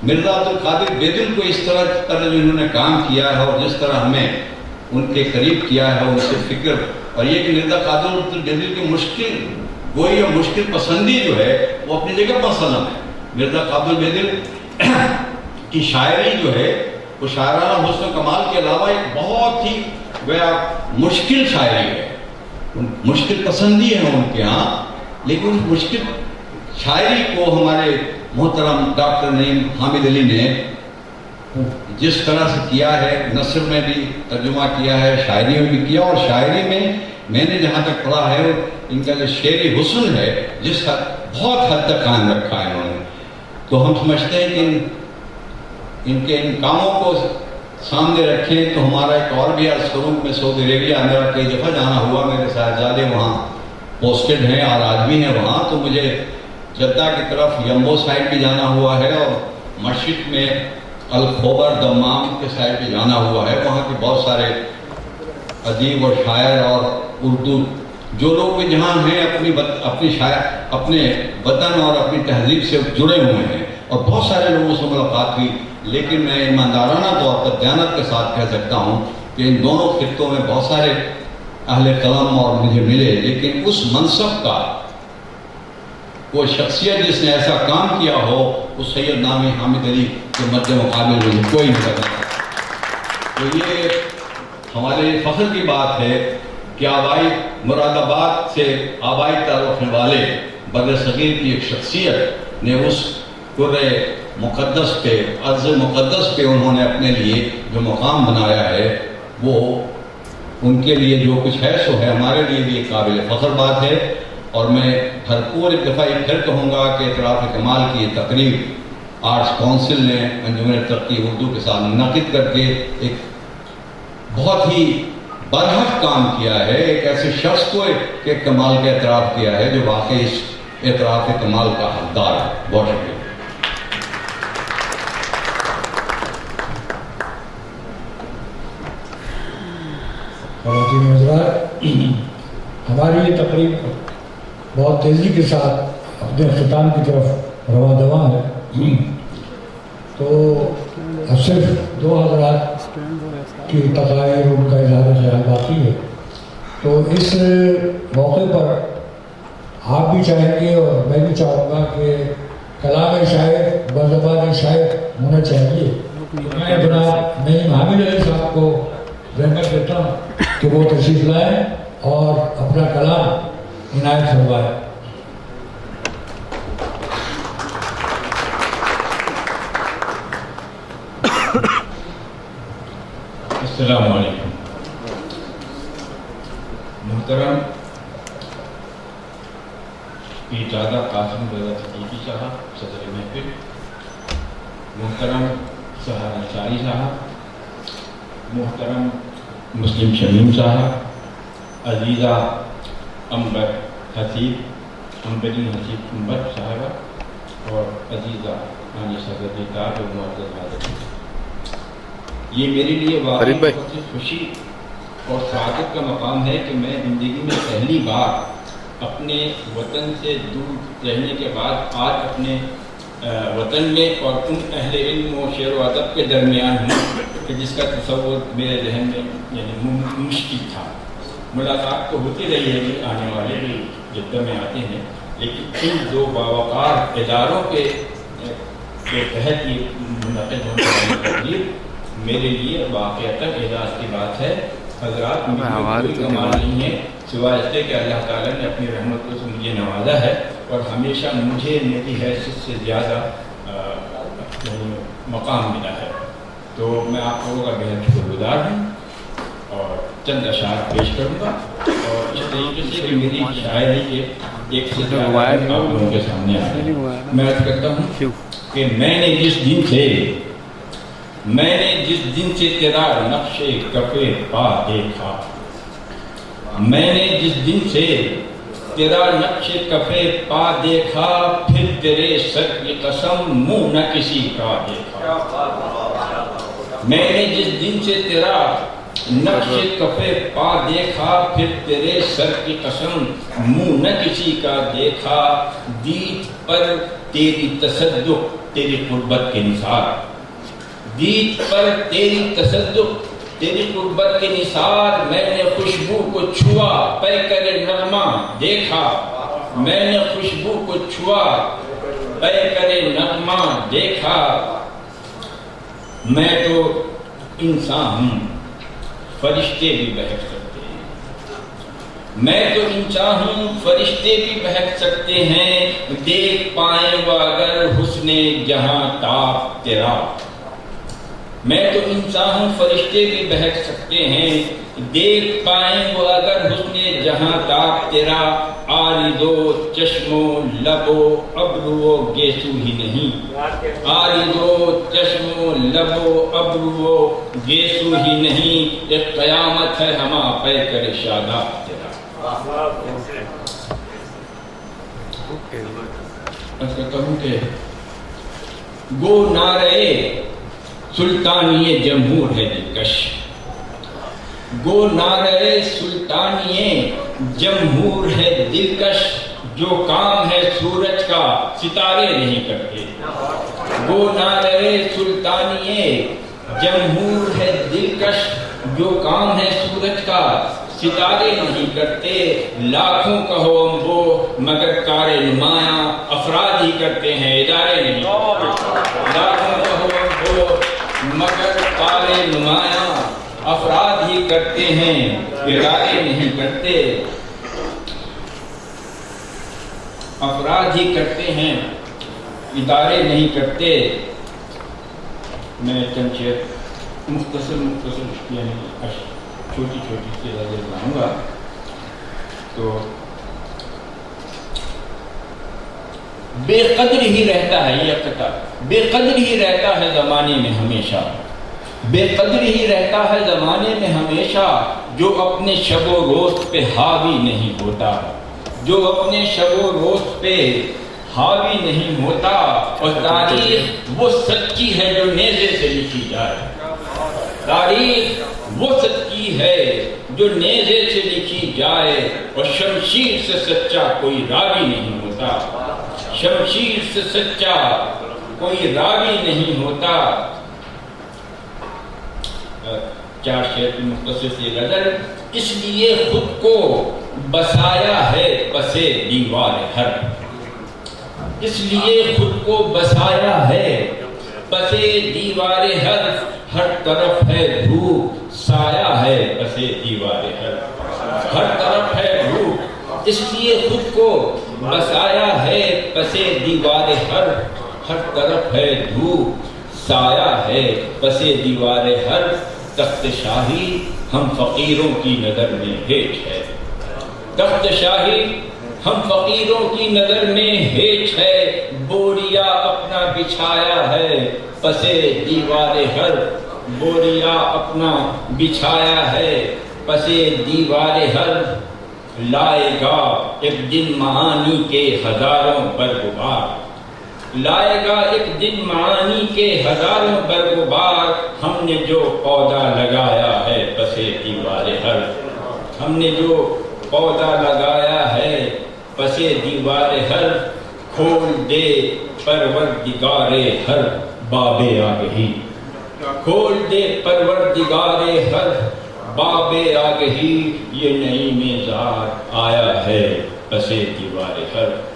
مرزا عبدالقادر بے دل کو اس طرح انہوں نے کام کیا ہے اور جس طرح ہمیں ان کے قریب کیا ہے ان سے فکر اور یہ کہ مرزا قادر بے دل کی مشکل گوئی اور مشکل پسندی جو ہے وہ اپنی جگہ پر سلم ہے. مرزا قادر بے دل کی شاعری جو ہے وہ شاعرانہ حسن کمال کے علاوہ ایک بہت ہی مشکل شاعری ہے، مشکل پسندی ہے ان کے ہاں، لیکن اس مشکل شاعری کو ہمارے محترم ڈاکٹر نعیم حامد علی نے جس طرح سے کیا ہے، نثر میں بھی ترجمہ کیا ہے، شاعری میں بھی کیا، اور شاعری میں نے جہاں تک پڑھا ہے ان کا جو شعری حسن ہے جس کا بہت حد تک قائم رکھا ہے انہوں نے. تو ہم سمجھتے ہیں کہ ان کاموں کو سامنے رکھیں تو ہمارا ایک اور بھی عرض کروں میں سعودی عربیہ میرا کئی دفعہ جانا ہوا، میرے صاحبزادے وہاں پوسٹڈ ہیں اور آج بھی ہیں وہاں، تو مجھے جدہ کی طرف یمبو سائڈ بھی جانا ہوا ہے اور مشرق میں الخوبر دمام کے سائڈ بھی جانا ہوا ہے. وہاں کے بہت سارے ادیب اور شاعر اور اردو جو لوگ بھی جہاں ہیں اپنے وطن اور اپنی تہذیب سے جڑے ہوئے ہیں اور بہت سارے لوگوں سے ملاقات ہوئی، لیکن میں ایماندارانہ طور پر دیانت کے ساتھ کہہ سکتا ہوں کہ ان دونوں خطوں میں بہت سارے اہل قلم اور مجھے ملے، لیکن اس منصب کا وہ شخصیت جس نے ایسا کام کیا ہو اس سید نامی حامد علی کے مد مقابل مجھے کوئی نہیں سکتا. تو یہ ہمارے لیے فخر کی بات ہے کہ آبائی مراد آباد سے آبائی تعلق رکھنے والے بر صغیر کی ایک شخصیت نے اس قرے مقدس پہ عرض مقدس پہ انہوں نے اپنے لیے جو مقام بنایا ہے وہ ان کے لیے جو کچھ ہے سو ہے ہمارے لیے بھی ایک قابل فخر بات ہے. اور میں بھرپور ایک دفعہ یہ پھر کہوں گا کہ اعتراف کمال کی یہ تقریب آرٹس کونسل نے انجمن ترقی اردو کے ساتھ منعقد کر کے ایک بہت ہی برحق کام کیا ہے، ایک ایسے شخص کو ایک کمال کا اعتراف کیا ہے جو واقعی اس اعتراف کمال کا حقدار ہے. بہت شکریہ. خواتین حضرات، ہماری یہ تقریب بہت تیزی کے ساتھ اپنے اختتام کی طرف رواں دواں ہے، تو اب صرف 2 حضرات کی تقاریر ان کا اظہار خیال باقی ہے. تو اس موقع پر آپ بھی چاہیں گے اور میں بھی چاہوں گا کہ کلام شاعر بزبان شاعر ہونا چاہیے. میں جناب نعیم حامد علی صاحب کو رحمت دیتا ہوں کہ وہ تشریف لائیں اور اپنا کلام عنایت فرمائیں. السلام علیکم. محترم پیرزادہ قاسم رضا صدیقی صاحب صدر محفل، محترم سہار انصاری صاحب، محترم مسلم شمیم صاحب، عزیزہ امبر حسیب امبرین حسیب امبر صاحبہ، اور عزیزہ مانی صدر تاج اور معزز حاضرین، یہ میرے لیے واقعی بہت خوشی اور سعادت کا مقام ہے کہ میں زندگی میں پہلی بار اپنے وطن سے دور رہنے کے بعد آج اپنے وطن میں اور ان اہل علم و شعر و ادب کے درمیان ہوں کہ جس کا تصور میرے ذہن میں یعنی مشکل تھا. ملاقات تو ہوتی رہی ہے کہ آنے والے بھی جدہ میں آتے ہیں، لیکن ان 2 باوقار اداروں کے تحت یہ منعقد ہونے والی تقریب میرے لیے واقعتاً اعزاز کی بات ہے. حضرات، مجھے کوئی کمال نہیں ہے سوائے اس کے کہ اللہ تعالیٰ نے اپنی رحمت کو مجھے نوازا ہے اور ہمیشہ مجھے میری حیثیت سے زیادہ مقام ملا ہے. تو میں آپ لوگوں کا بہت شکر گزار ہوں اور چند اشعار پیش کروں گا، اور اس طریقے سے کہ میری شاعری کے ایک سے زیادہ آپ لوگوں کے سامنے آ رہے ہیں. میں عرض کرتا ہوں کہ میں نے جس دن سے تیرا نقش کفِ پا دیکھا، میں نے جس دن سے تیرا نقش کفِ پا دیکھا، پھر تیرے سر کی قسم منہ نہ کسی کا دیکھا. میں نے جس دن سے تیرا نقش کفِ پا دیکھا، پھر تیرے سر کی قسم منہ نہ کسی کا دیکھا. دید پر تیری تصدق تیری قربت کے نثار، دید پر تیری تصدق تیری قربت کے نثار. میں نے خوشبو کو چھوا پیکر نغمہ دیکھا، میں نے خوشبو کو چھوا پیکر نغمہ دیکھا. میں تو انسان ہوں فرشتے بھی بہک سکتے ہیں، میں تو انسان ہوں فرشتے بھی بہک سکتے ہیں. دیکھ پائیں وہ اگر حسن جہاں تاب تیرا، میں تو انسان ہوں فرشتے بھی بہک سکتے ہیں. دیکھ پائیں وہ اگر حسن جہاں تاب تیرا. آرزو چشم و لب و ابرو و گیسو ہی نہیں، آرزو چشم و لب و ابرو و گیسو ہی نہیں. ایک قیامت ہے ہما پہ کر شاداب تیرا. میں کہتا ہوں کہ گو نعرے سلطانی جمہور ہے دلکش، گو نعرے سلطانی جمہور ہے دلکش. جو کام ہے سورج کا ستارے نہیں کرتے، گو نعرے سلطانی جمہور ہے دلکش. جو کام ہے سورج کا ستارے نہیں کرتے. لاکھوں کہو امبو مگر کار نمایاں افراد ہی کرتے ہیں، ادارے نہیں کرتے. لاکھوں کہو امبو مگر کار نمایاں افراد ہی کرتے ہیں، ادارے نہیں کرتے. افراد ہی کرتے ہیں، ادارے نہیں کرتے. میں چند شعر مختصر یعنی چھوٹی چھوٹی چیزیں بناؤں گا. تو بے قدر ہی رہتا ہے یہ قطع، بے قدر ہی رہتا ہے زمانے میں ہمیشہ. بے قدر ہی رہتا ہے زمانے میں ہمیشہ جو اپنے شب و روز پہ حاوی نہیں ہوتا، جو اپنے شب و روز پہ حاوی نہیں ہوتا، اور تاریخ وہ سچی ہے جو نیزے سے لکھی جائے، تاریخ وہ سچی ہے جو نیزے سے لکھی جائے، اور شمشیر سے سچا کوئی راوی نہیں ہوتا، شمشیر سے سچا کوئی راوی نہیں ہوتا۔ چار شعر کی مختصر سی غزل۔ اس لیے خود کو بسایا ہے پسے دیوار حرب، اس لیے خود کو بسایا ہے پسے دیوار حرب، ہر طرف ہے دھوپ سایہ ہے پسے دیوار حرب، ہر طرف ہے دھوپ، اس لیے خود کو بسایا ہے پسے دیوار حرب، ہر طرف ہے دھوپ سایہ ہے پسے دیوار حرب۔ تخت شاہی ہم فقیروں کی نظر میں ہیچ ہے، تخت شاہی ہم فقیروں کی نظر میں ہیچ ہے، بوریا اپنا بچھایا ہے پسے دیوار حرب، بوریا اپنا بچھایا ہے پسے دیوار حرب، لائے گا ایک دن معانی کے ہزاروں برغبار، لائے گا ایک دن معانی کے ہزاروں برغبار، ہم نے جو پودا لگایا ہے پسے دیوار حرب، ہم نے جو پودا لگایا ہے پسے دیوار حرب، کھول دے پروردگار ہر باب آگہی، کھول دے پروردگار ہر باب آگہی، یہ نئی میزار آیا ہے پسے دیوار حرب۔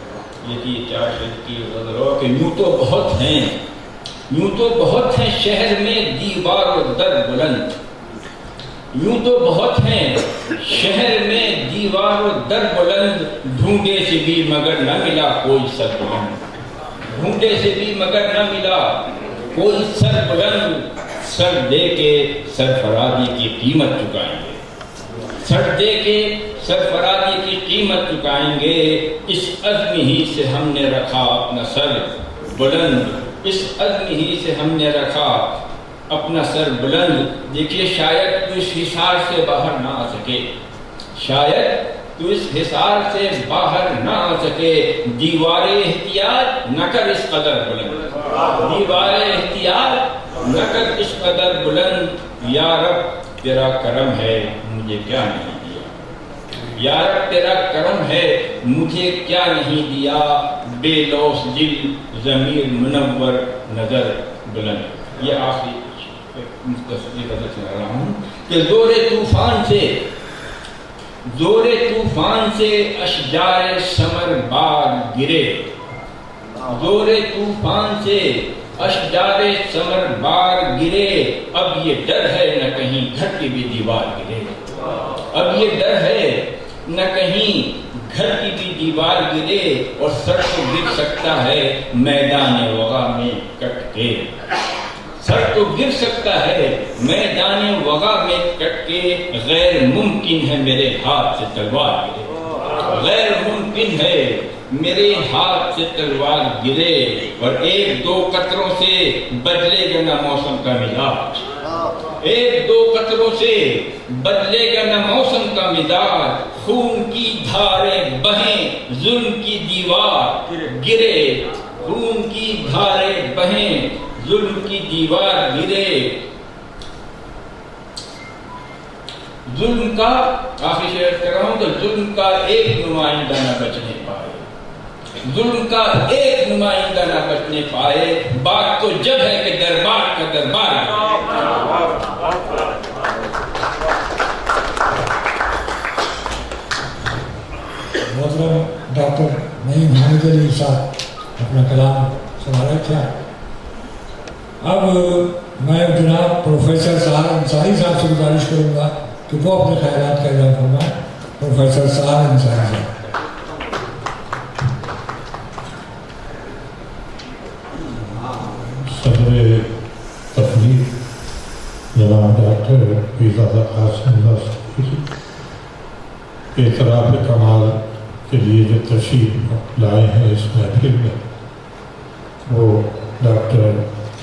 یہ تھی چار شعر کی غزل کہ یوں تو بہت ہیں، یوں تو بہت ہیں شہر میں دیوار و در بلند، یوں تو بہت ہیں شہر میں دیوار و در بلند، ڈھونڈے سے بھی مگر نہ ملا کوئی سر بلند، ڈھونڈے سے بھی مگر نہ ملا کوئی سر بلند، سر دے کے سرفرازی کی قیمت چکائیں گے، سر دے کے سرفرازی کی قیمت چکائیں گے، اس عزم ہی سے ہم نے رکھا اپنا سر بلند، اس عزم ہی سے ہم نے رکھا اپنا سر بلند۔ دیکھیے شاید تو اس حصار سے باہر نہ آ سکے، شاید تو اس حصار سے باہر نہ آ سکے، دیوار احتیاط نہ کر اس قدر بلند، دیوار احتیاط نہ کر اس قدر بلند، یا رب تیرا کرم ہے مجھے کیا نہیں دیا، یا رب تیرا کرم ہے مجھے کیا نہیں دیا، بے لوث دل ضمیر منور نظر بلند۔ یہ آخری مختصر غزل سنا رہا ہوں کہ زور طوفان سے، زور طوفان سے اشجار ثمر بار گرے، زور طوفان سے اشجار ثمر بار گرے، اب یہ ڈر ہے نہ کہیں گھر کی بھی دیوار گرے، اب یہ ڈر ہے نہ کہیں گھر کی بھی دیوار گرے، اور سر تو گر سکتا ہے میدان وغا میں کٹ کے، سر تو گر سکتا ہے میدان وغا میں کٹ کے، غیر ممکن ہے میرے ہاتھ سے تلوار گرے، غیر ممکن ہے میرے ہاتھ سے تلوار گرے، اور ایک دو قطروں سے بدلے گا نہ موسم کا مزاج، ایک دو قطروں سے بدلے گا نہ موسم کا مزاج، خون کی دھاریں بہیں ظلم کی دیوار گرے، خون کی دھاریں بہیں ظلم کی دیوار گرے، ظلم کا آخری شعر کر رہا ہوں کہ ظلم کا ایک نمائندہ نہ بچنے پائے، ظلم کا ایک نمائندہ نہ بچنے پائے، بات تو جب ہے کہ دربار کا دربار ہے۔ محترم ڈاکٹر نعیم حامد علی صاحب اپنا کلام سنا رہے تھے۔ اب میں جناب پروفیسر سہار انصاری صاحب سے گزارش کروں گا کہ وہ اپنے خیالات کا اظہار فرمائیں۔ پروفیسر سہار انصاری صاحب۔ صدر تقریر جناب ڈاکٹر فیض قاسم اعتراف کمال کے لیے جو تشریف لائے ہیں اس محفل میں، وہ doctor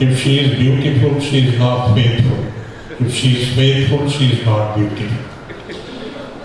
If she is beautiful, she is not faithful. If she is faithful, she is not beautiful.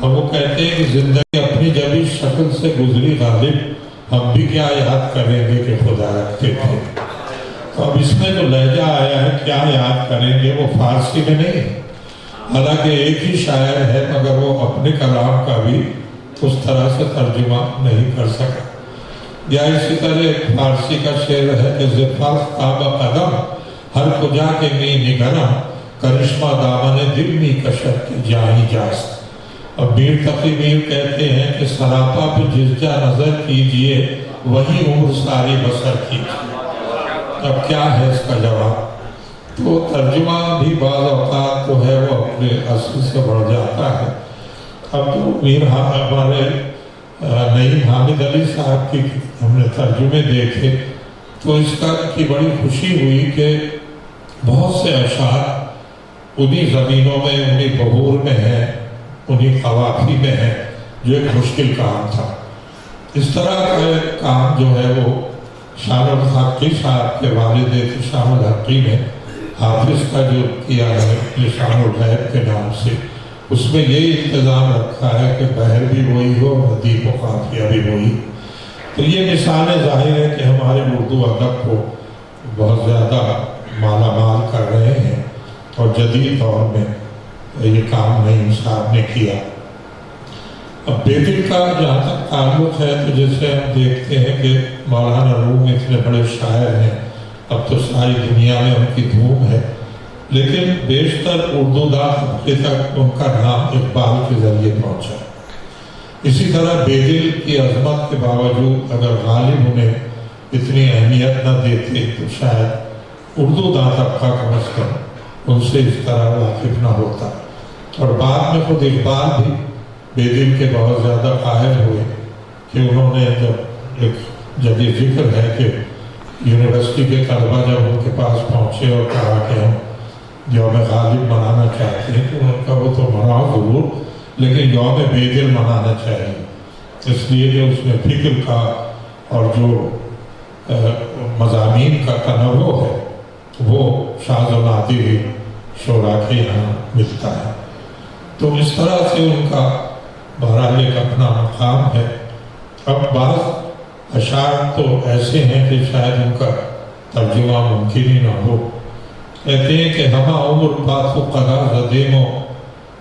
اور وہ کہتے ہیں کہ زندگی اپنی جب اس شکل سے گزری غالب، ہم بھی کیا یاد کریں گے کہ خدا رکھتے تھے. تو اب اس میں جو لہجہ آیا ہے کیا یاد کریں گے، وہ فارسی میں نہیں ہے. حالانکہ ایک ہی شاعر ہے مگر وہ اپنے کلام کا بھی اس طرح سے ترجمہ نہیں کر سکا. یا اسی طرح ایک فارسی کا شعر ہے کہ زفاف تاب قدم ہر کجا کے می نگرم کرشمہ دامن دل می کشت کے جاہی جاست. اب میر تقی میر کہتے ہیں کہ سراپا پہ جس جا نظر کیجئے وہی عمر ساری بسر کیجئے. اب کیا ہے اس کا جواب؟ تو ترجمہ بھی بعض اوقات جو ہے وہ اپنے اصل سے بڑھ جاتا ہے. اب تو میر ہمارے نعیم حامد علی صاحب کی ہم نے ترجمے دیکھے تو اس کا کی بڑی خوشی ہوئی کہ بہت سے اشعار انہی زمینوں میں، انہی بحور میں ہیں، انہی قوافی میں ہیں، جو ایک مشکل کام تھا. اس طرح کا ایک کام جو ہے وہ شان الحقی صاحب کے والد شان الحقی نے حافظ کا جو کیا ہے لسان الغیب کے نام سے، اس میں یہی انتظام رکھا ہے کہ بحر بھی وہی ہو، ردیف و قافیہ بھی وہی. تو یہ مثالیں ظاہر ہے کہ ہمارے اردو ادب کو بہت زیادہ مالا مال کر رہے ہیں، اور جدید دور میں یہ کام نعیم صاحب نے کیا. اب بیدل کا جہاں تک تعلق ہے تو جیسے ہم دیکھتے ہیں کہ مولانا روم اتنے بڑے شاعر ہیں، اب تو ساری دنیا میں ان کی دھوم ہے، لیکن بیشتر اردو داں طبقے تک ان کا نام اقبال کے ذریعے پہنچا. اسی طرح بیدل کی عظمت کے باوجود اگر غالب انہیں اتنی اہمیت نہ دیتے تو شاید اردو داں طبقہ کم از کم ان سے اس طرح واقف نہ ہوتا. اور بعد میں خود اقبال بھی بیدل کے بہت زیادہ قائل ہوئے کہ انہوں نے جب یہ ذکر ہے کہ یونیورسٹی کے طلبہ جب ان کے پاس پہنچے اور کہا کہ ہم یوم غالب منانا چاہتے ہیں تو ان کا وہ تو مناؤ ضرور، لیکن یوم بیدل منانا چاہیے، اس لیے کہ اس میں فکر کا اور جو مضامین کا تنوع ہے وہ شاذ و نادر شعراء کے یہاں ملتا ہے. تو اس طرح سے ان کا بہرحال ایک اپنا مقام ہے. اب بعض اشعار تو ایسے ہیں کہ شاید ان کا ترجمہ ممکن ہی نہ ہو. کہتے ہیں کہ ہمہ عمر پاتو قدا زدیمو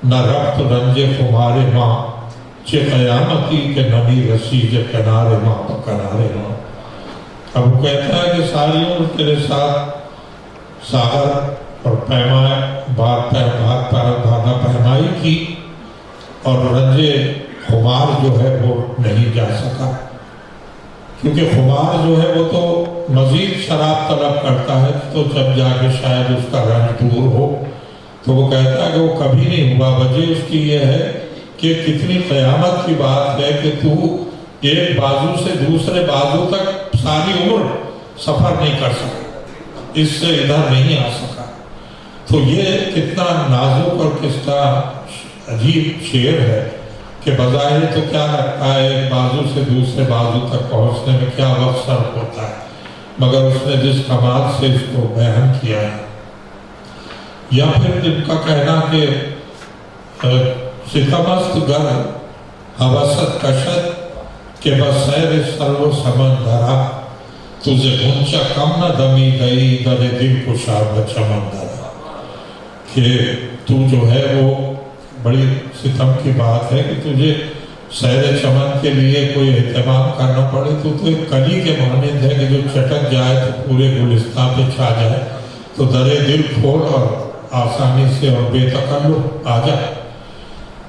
نہ ربط رنج خمار ماں چے قیامتی کے نبی رسیج کنار ماں کنارے ماں. اب وہ کہتا ہے کہ ساری عمر تیرے ساتھ ساغر اور پیمائے بھاگا پیمائی کی اور رنج خمار جو ہے وہ نہیں جا سکا، کیونکہ خمار جو ہے وہ تو مزید شراب طلب کرتا ہے، تو جب جا کے شاید اس کا رنج دور ہو. تو وہ کہتا ہے کہ وہ کبھی نہیں ہوا. وجہ اس کی یہ ہے کہ کتنی قیامت کی بات ہے کہ تو ایک بازو سے دوسرے بازو تک ساری عمر سفر نہیں کر سکا، اس سے ادھر نہیں آ سکا. تو یہ کتنا نازک اور کس طرح عجیب شعر ہے کہ بظاہر تو کیا لگتا ہے ایک بازو سے دوسرے بازو تک پہنچنے میں کیا وقت صرف ہوتا ہے، مگر اس نے جس کمال سے اس کو بیان کیا ہے. یا پھر ان کا کہنا کہ ستمست گر حوست کشت کہ بسیر سرو سمندرا تجھے غنچہ کم نہ دمی گئی در دل کشا چمندرا. کہ تو جو ہے وہ بڑی ستم کی بات ہے کہ تجھے سیر چمن کے لیے کوئی اہتمام کرنا پڑے تو ایک کلی کے مانند ہے کہ جو چٹک جائے تو پورے گلستان پہ چھا جائے، تو در دل کھول اور آسانی سے اور بے تکلف آ جائے.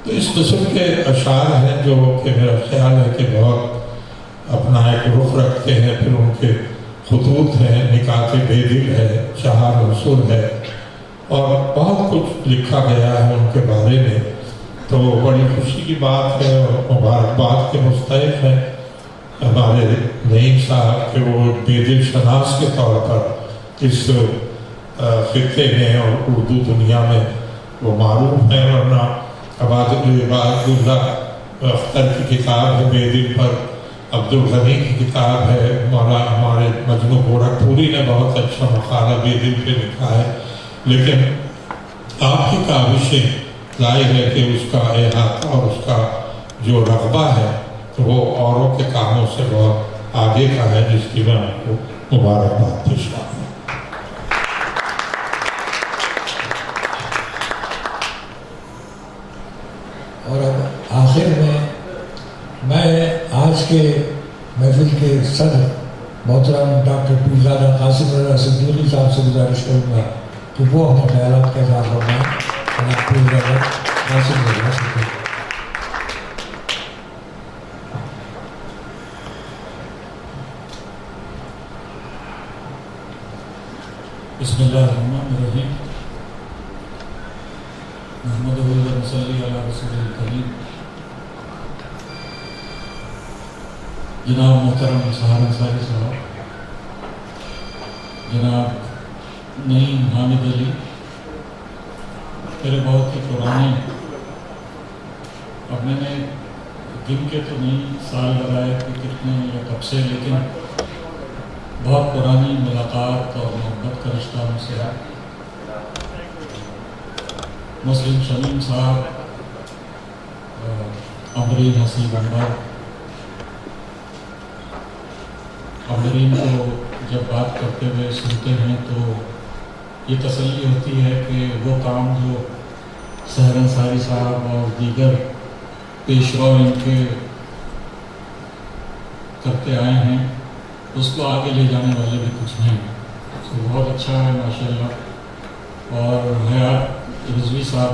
تو اس قسم کے اشعار ہیں جو کہ میرا خیال ہے کہ بہت اپنا ایک رخ رکھتے ہیں. پھر ان کے خطوط ہیں، نکات بیدل ہے، چہار عنصر ہے، اور بہت کچھ لکھا گیا ہے ان کے بارے میں. تو بڑی خوشی کی بات ہے اور مبارکباد کے مستحق ہیں ہمارے نعیم صاحب کہ وہ بیدل شناس کے طور پر اس خطے میں اور اردو دنیا میں وہ معروف ہیں. ورنہ عباد اللہ اختر کی کتاب ہے بیدل پر، عبدالغنی کی کتاب ہے، مولانا ہمارے مجنو گورکھپوری نے بہت اچھا مقالہ بیدل پہ لکھا ہے. لیکن آپ کی کاوشیں ظاہر ہے کہ اس کا احاطہ اور اس کا جو رغبہ ہے وہ اوروں کے کاموں سے بہت آگے کا ہے، جس کی میں آپ کو مبارکباد پیش کرتا ہوں۔ اور اب آخر میں آج کے محفل کے صدر محترم ڈاکٹر پیرزادہ قاسم رضا صدیقی صاحب سے گزارش کروں گا کہ وہ اپنے خیالات کا اظہار فرمائیں۔ جناب پیرزادہ قاسم رضا صدیقی۔ بسم اللہ الرحمن الرحیم، محمد صلی اللہ رسول الکریم۔ جناب محترم سہار انصاری صاحب، جناب نعیم حامد علی، میرے بہت ہی پرانے، اب میں نے گن کے تو نہیں سال لگائے کہ کتنے یا کب سے، لیکن بہت پرانی ملاقات اور محبت کا رشتہ ہم سے ہے۔ مسلم شمیم صاحب، امرین حسیب انور، امرین کو جب بات کرتے ہوئے سنتے ہیں تو یہ تسلی ہوتی ہے کہ وہ کام جو سحر انصاری صاحب اور دیگر پیشوا ان کے کرتے آئے ہیں، اس کو آگے لے جانے والے بھی کچھ ہیں، تو بہت اچھا ہے ماشاءاللہ۔ اور حیات رضوی صاحب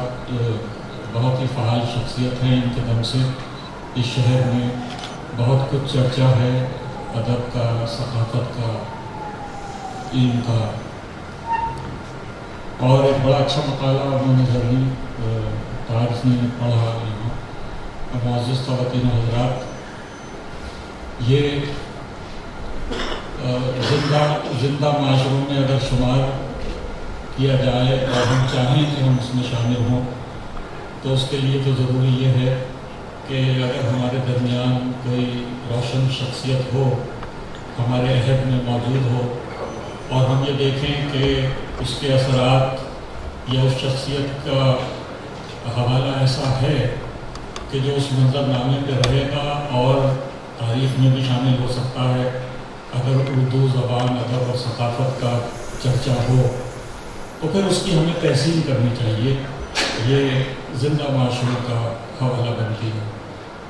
بہت ہی فعال شخصیت ہیں، ان کے دم سے اس شہر میں بہت کچھ چرچا ہے، ادب کا، ثقافت کا، علم کا، اور ایک بڑا اچھا مقالہ انہوں نے زرعی تاج نے پڑھا یہاں۔ معزز خواتین و حضرات، یہ زندہ معاشروں میں اگر شمار کیا جائے اور ہم چاہیں کہ ہم اس میں شامل ہوں تو اس کے لیے تو ضروری یہ ہے کہ اگر ہمارے درمیان کوئی روشن شخصیت ہو، ہمارے عہد میں موجود ہو، اور ہم یہ دیکھیں کہ اس کے اثرات یا اس شخصیت کا حوالہ ایسا ہے کہ جو اس منظر نامے پہ رہے گا اور تاریخ میں بھی شامل ہو سکتا ہے، اگر اردو زبان، ادب اور ثقافت کا چرچا ہو تو پھر اس کی ہمیں تحسین کرنی چاہیے، یہ زندہ معاشروں کا حوالہ بنتی ہے۔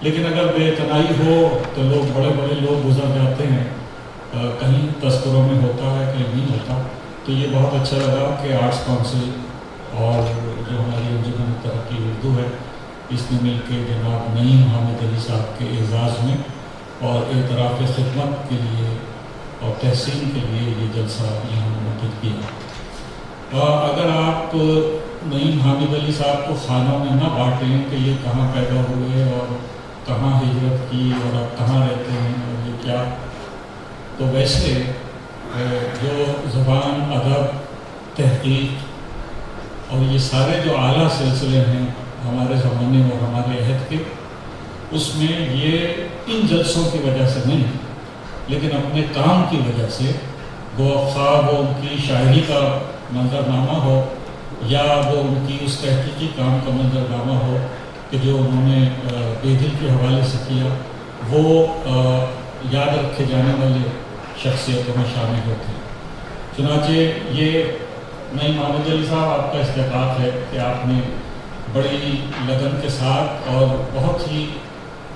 لیکن اگر بے اعتنائی ہو تو لوگ، بڑے بڑے لوگ گزر جاتے ہیں، کہیں تذکروں میں ہوتا ہے کہیں نہیں ہوتا۔ تو یہ بہت اچھا لگا کہ آرٹس کونسل اور جو ہماری انجمن ترقی اردو ہے، اس نے مل کے جناب نعیم حامد علی صاحب کے اعزاز میں اور اعتراف خدمت کے لیے اور تحسین کے لیے یہ جلسہ یہاں منعقد کیا۔ اگر آپ نعیم حامد علی صاحب کو خانوں میں نہ بانٹیں کہ یہ کہاں پیدا ہوئے اور کہاں ہجرت کی اور آپ کہاں رہتے ہیں اور یہ کیا، تو ویسے جو زبان، ادب، تحقیق اور یہ سارے جو اعلیٰ سلسلے ہیں ہمارے زمانے اور ہمارے عہد کے، اس میں یہ ان جلسوں کی وجہ سے نہیں لیکن اپنے کام کی وجہ سے، خواہ وہ ان کی شاعری کا منظرنامہ ہو یا وہ ان کی اس تحقیقی کام کا منظرنامہ ہو کہ جو انہوں نے بے دل کے حوالے سے کیا، وہ یاد رکھے جانے والے شخصیتوں میں شامل ہوتے ہیں۔ چنانچہ یہ نعیم حامد علی صاحب، آپ کا استحقاق ہے کہ آپ نے بڑی لگن کے ساتھ اور بہت ہی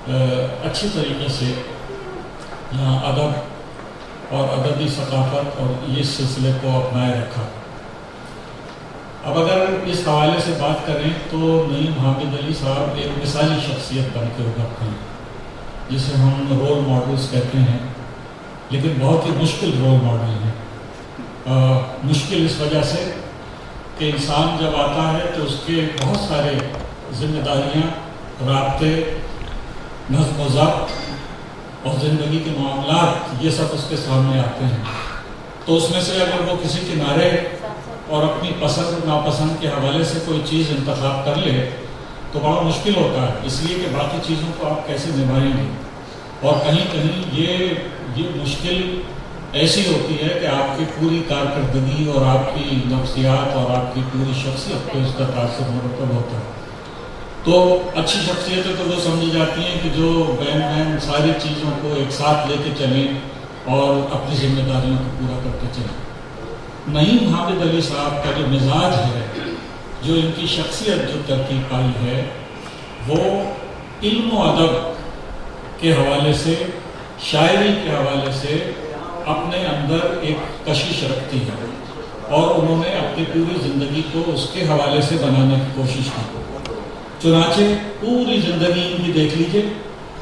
اچھی طریقے سے یہاں ادب اور ادبی ثقافت اور اس سلسلے کو اپنائے رکھا۔ اب اگر اس حوالے سے بات کریں تو نعیم حامد علی صاحب ایک مثالی شخصیت بن کے ابھرتے ہیں، جسے ہم رول ماڈلز کہتے ہیں، لیکن بہت ہی مشکل رول ماڈل ہیں۔ مشکل اس وجہ سے کہ انسان جب آتا ہے تو اس کے بہت سارے ذمہ داریاں، رابطے، نظم و ضبط اور زندگی کے معاملات، یہ سب اس کے سامنے آتے ہیں۔ تو اس میں سے اگر وہ کسی کنارے اور اپنی پسند ناپسند کے حوالے سے کوئی چیز انتخاب کر لے تو بڑا مشکل ہوتا ہے، اس لیے کہ باقی چیزوں کو آپ کیسے نبھائیں گے۔ اور کہیں کہیں یہ مشکل ایسی ہوتی ہے کہ آپ کی پوری کارکردگی اور آپ کی نفسیات اور آپ کی پوری شخصیت پہ اس کا تاثر مرتب ہوتا ہے۔ تو اچھی شخصیتیں تو وہ سمجھی جاتی ہیں کہ جو بین ساری چیزوں کو ایک ساتھ لے کے چلیں اور اپنی ذمہ داریوں کو پورا کرتے چلیں۔ نعیم حامد علی صاحب کا جو مزاج ہے، جو ان کی شخصیت جو ترتیب پائی ہے، وہ علم و ادب کے حوالے سے، شاعری کے حوالے سے اپنے اندر ایک کشش رکھتی ہے، اور انہوں نے اپنی پوری زندگی کو اس کے حوالے سے بنانے کی کوشش کی۔ چنانچہ پوری زندگی ان کی دیکھ لیجئے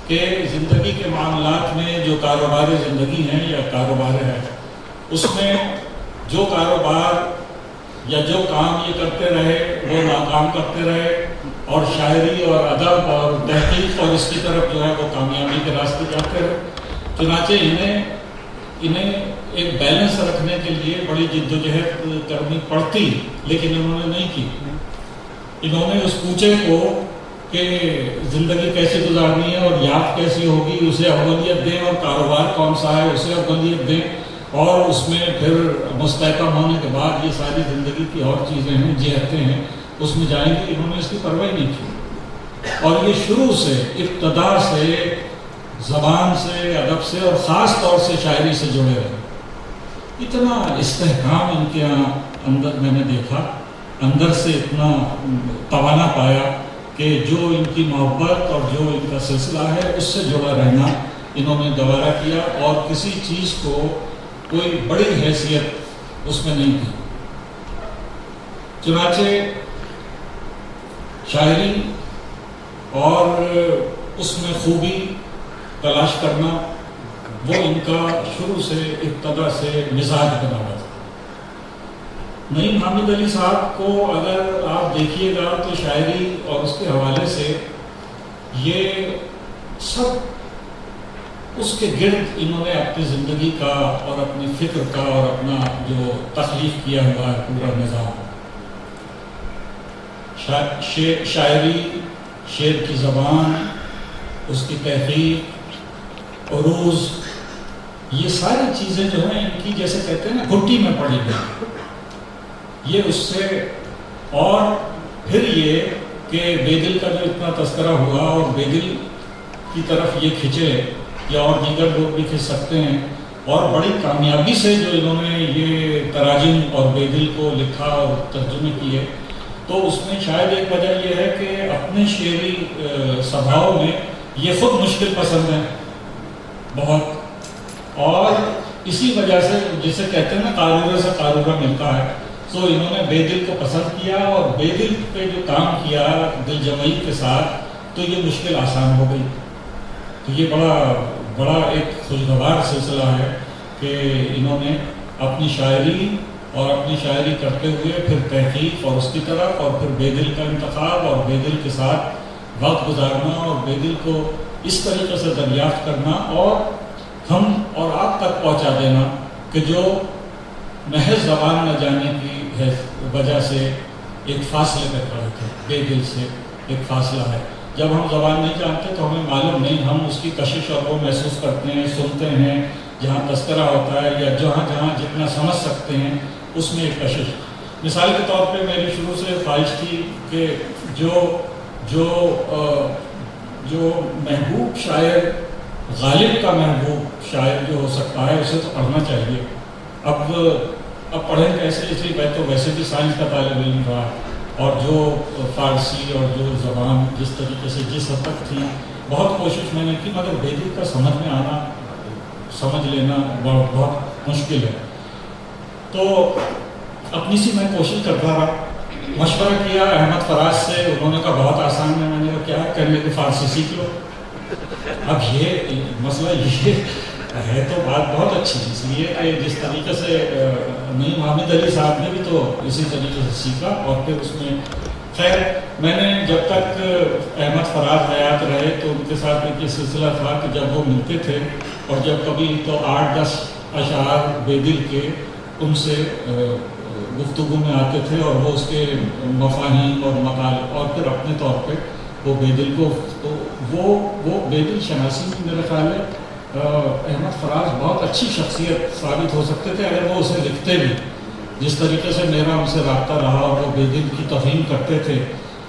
کہ زندگی کے معاملات میں جو کاروبار زندگی ہیں یا کاروبار ہے، اس میں جو کاروبار یا جو کام یہ کرتے رہے وہ ناکام کرتے رہے، اور شاعری اور ادب اور تحقیق اور اس کی طرف جو ہے وہ کامیابی کے راستے جاتے رہے۔ چنانچہ انہیں ایک بیلنس رکھنے کے لیے بڑی جدوجہد کرنی پڑتی، لیکن انہوں نے نہیں کی۔ انہوں نے اس کوچے کو کہ زندگی کیسے گزارنی ہے اور یاد کیسی ہوگی اسے اولویت دیں، اور کاروبار کون سا ہے اسے اولویت دیں، اور اس میں پھر مستحکم ہونے کے بعد یہ ساری زندگی کی اور چیزیں ہیں، جہتیں ہیں، اس میں جائیں گے، انہوں نے اس کی پرواہ نہیں کی۔ اور یہ شروع سے، ابتدا سے، زبان سے، ادب سے، اور خاص طور سے شاعری سے جڑے رہے۔ اتنا استحکام ان کے اندر میں نے دیکھا، اندر سے اتنا توانا پایا کہ جو ان کی محبت اور جو ان کا سلسلہ ہے اس سے جڑا رہنا انہوں نے گوارا کیا، اور کسی چیز کو کوئی بڑی حیثیت اس میں نہیں تھی۔ چنانچہ شاعری اور اس میں خوبی تلاش کرنا وہ ان کا شروع سے، ابتدا سے مزاج بنا ہوا تھا۔ نعیم حامد علی صاحب کو اگر آپ دیکھیے گا تو شاعری اور اس کے حوالے سے یہ سب اس کے گرد انہوں نے اپنی زندگی کا اور اپنی فکر کا اور اپنا جو تخلیق کیا ہوا ہے پورا نظام، شاعری، شعر کی زبان، اس کی تحقیق، عروض، یہ ساری چیزیں جو ہیں ان کی جیسے کہتے ہیں نا گھٹی میں پڑی گئی۔ یہ اس سے، اور پھر یہ کہ بے دل کا جو اتنا تذکرہ ہوا، اور بے دل کی طرف یہ کھنچے، یا اور دیگر لوگ بھی کھنچ سکتے ہیں، اور بڑی کامیابی سے جو انہوں نے یہ تراجم اور بے دل کو لکھا اور ترجمے کیے، تو اس میں شاید ایک وجہ یہ ہے کہ اپنے شعری سبھاؤں میں یہ خود مشکل پسند ہیں بہت، اور اسی وجہ سے جسے کہتے ہیں نا قارورے سے قارورہ ملتا ہے، تو انہوں نے بے دل کو پسند کیا، اور بے دل پہ جو کام کیا دل جمعی کے ساتھ، تو یہ مشکل آسان ہو گئی۔ تو یہ بڑا ایک خوشگوار سلسلہ ہے کہ انہوں نے اپنی شاعری اور اپنی شاعری کرتے ہوئے پھر تحقیق اور اس کی طرف، اور پھر بے دل کا انتخاب، اور بے دل کے ساتھ وقت گزارنا، اور بے دل کو اس طریقے سے دریافت کرنا، اور ہم اور آپ تک پہنچا دینا کہ جو محض زبان نہ جانے کی وجہ سے ایک فاصلے پہ کھڑے تھے، بے دل سے ایک فاصلہ ہے۔ جب ہم زبان نہیں جانتے تو ہمیں معلوم نہیں، ہم اس کی کشش اور وہ محسوس کرتے ہیں، سنتے ہیں، جہاں تذکرہ ہوتا ہے یا جہاں جتنا سمجھ سکتے ہیں اس میں ایک کشش۔ مثال کے طور پہ میری شروع سے خواہش تھی کہ جو محبوب شاعر، غالب کا محبوب شاعر جو ہو سکتا ہے اسے تو پڑھنا چاہیے۔ اب پڑھیں کیسے، اس لیے میں تو ویسے بھی سائنس کا طالب علم رہا، اور جو فارسی اور جو زبان جس طریقے سے جس حد تک تھی بہت کوشش میں نے کی، مگر بے دل کا سمجھ میں آنا، سمجھ لینا بہت مشکل ہے۔ تو اپنی سی میں کوشش کرتا رہا، مشورہ کیا احمد فراز سے، انہوں نے کہا بہت آسان ہے، میں نے کہا کیا کرنے کی فارسی سیکھ لو۔ اب یہ مسئلہ یہ ہے تو بات بہت اچھی، اس لیے کہ جس طریقے سے نعیم حامد علی صاحب نے بھی تو اسی طریقے سے سیکھا، اور پھر اس میں خیر میں نے جب تک احمد فراز حیات رہے تو ان کے ساتھ ایک یہ سلسلہ تھا کہ جب وہ ملتے تھے اور جب کبھی تو 8-10 اشعار بے دل کے ان سے گفتگو میں آتے تھے، اور وہ اس کے مفاہیم اور مطالب، اور پھر اپنے طور پہ وہ بے دل کو، تو وہ بے دل شناسی میں میرا خیال ہے احمد فراز بہت اچھی شخصیت ثابت ہو سکتے تھے اگر وہ اسے لکھتے بھی۔ جس طریقے سے میرا ان سے رابطہ رہا اور وہ بے دل کی تفہیم کرتے تھے،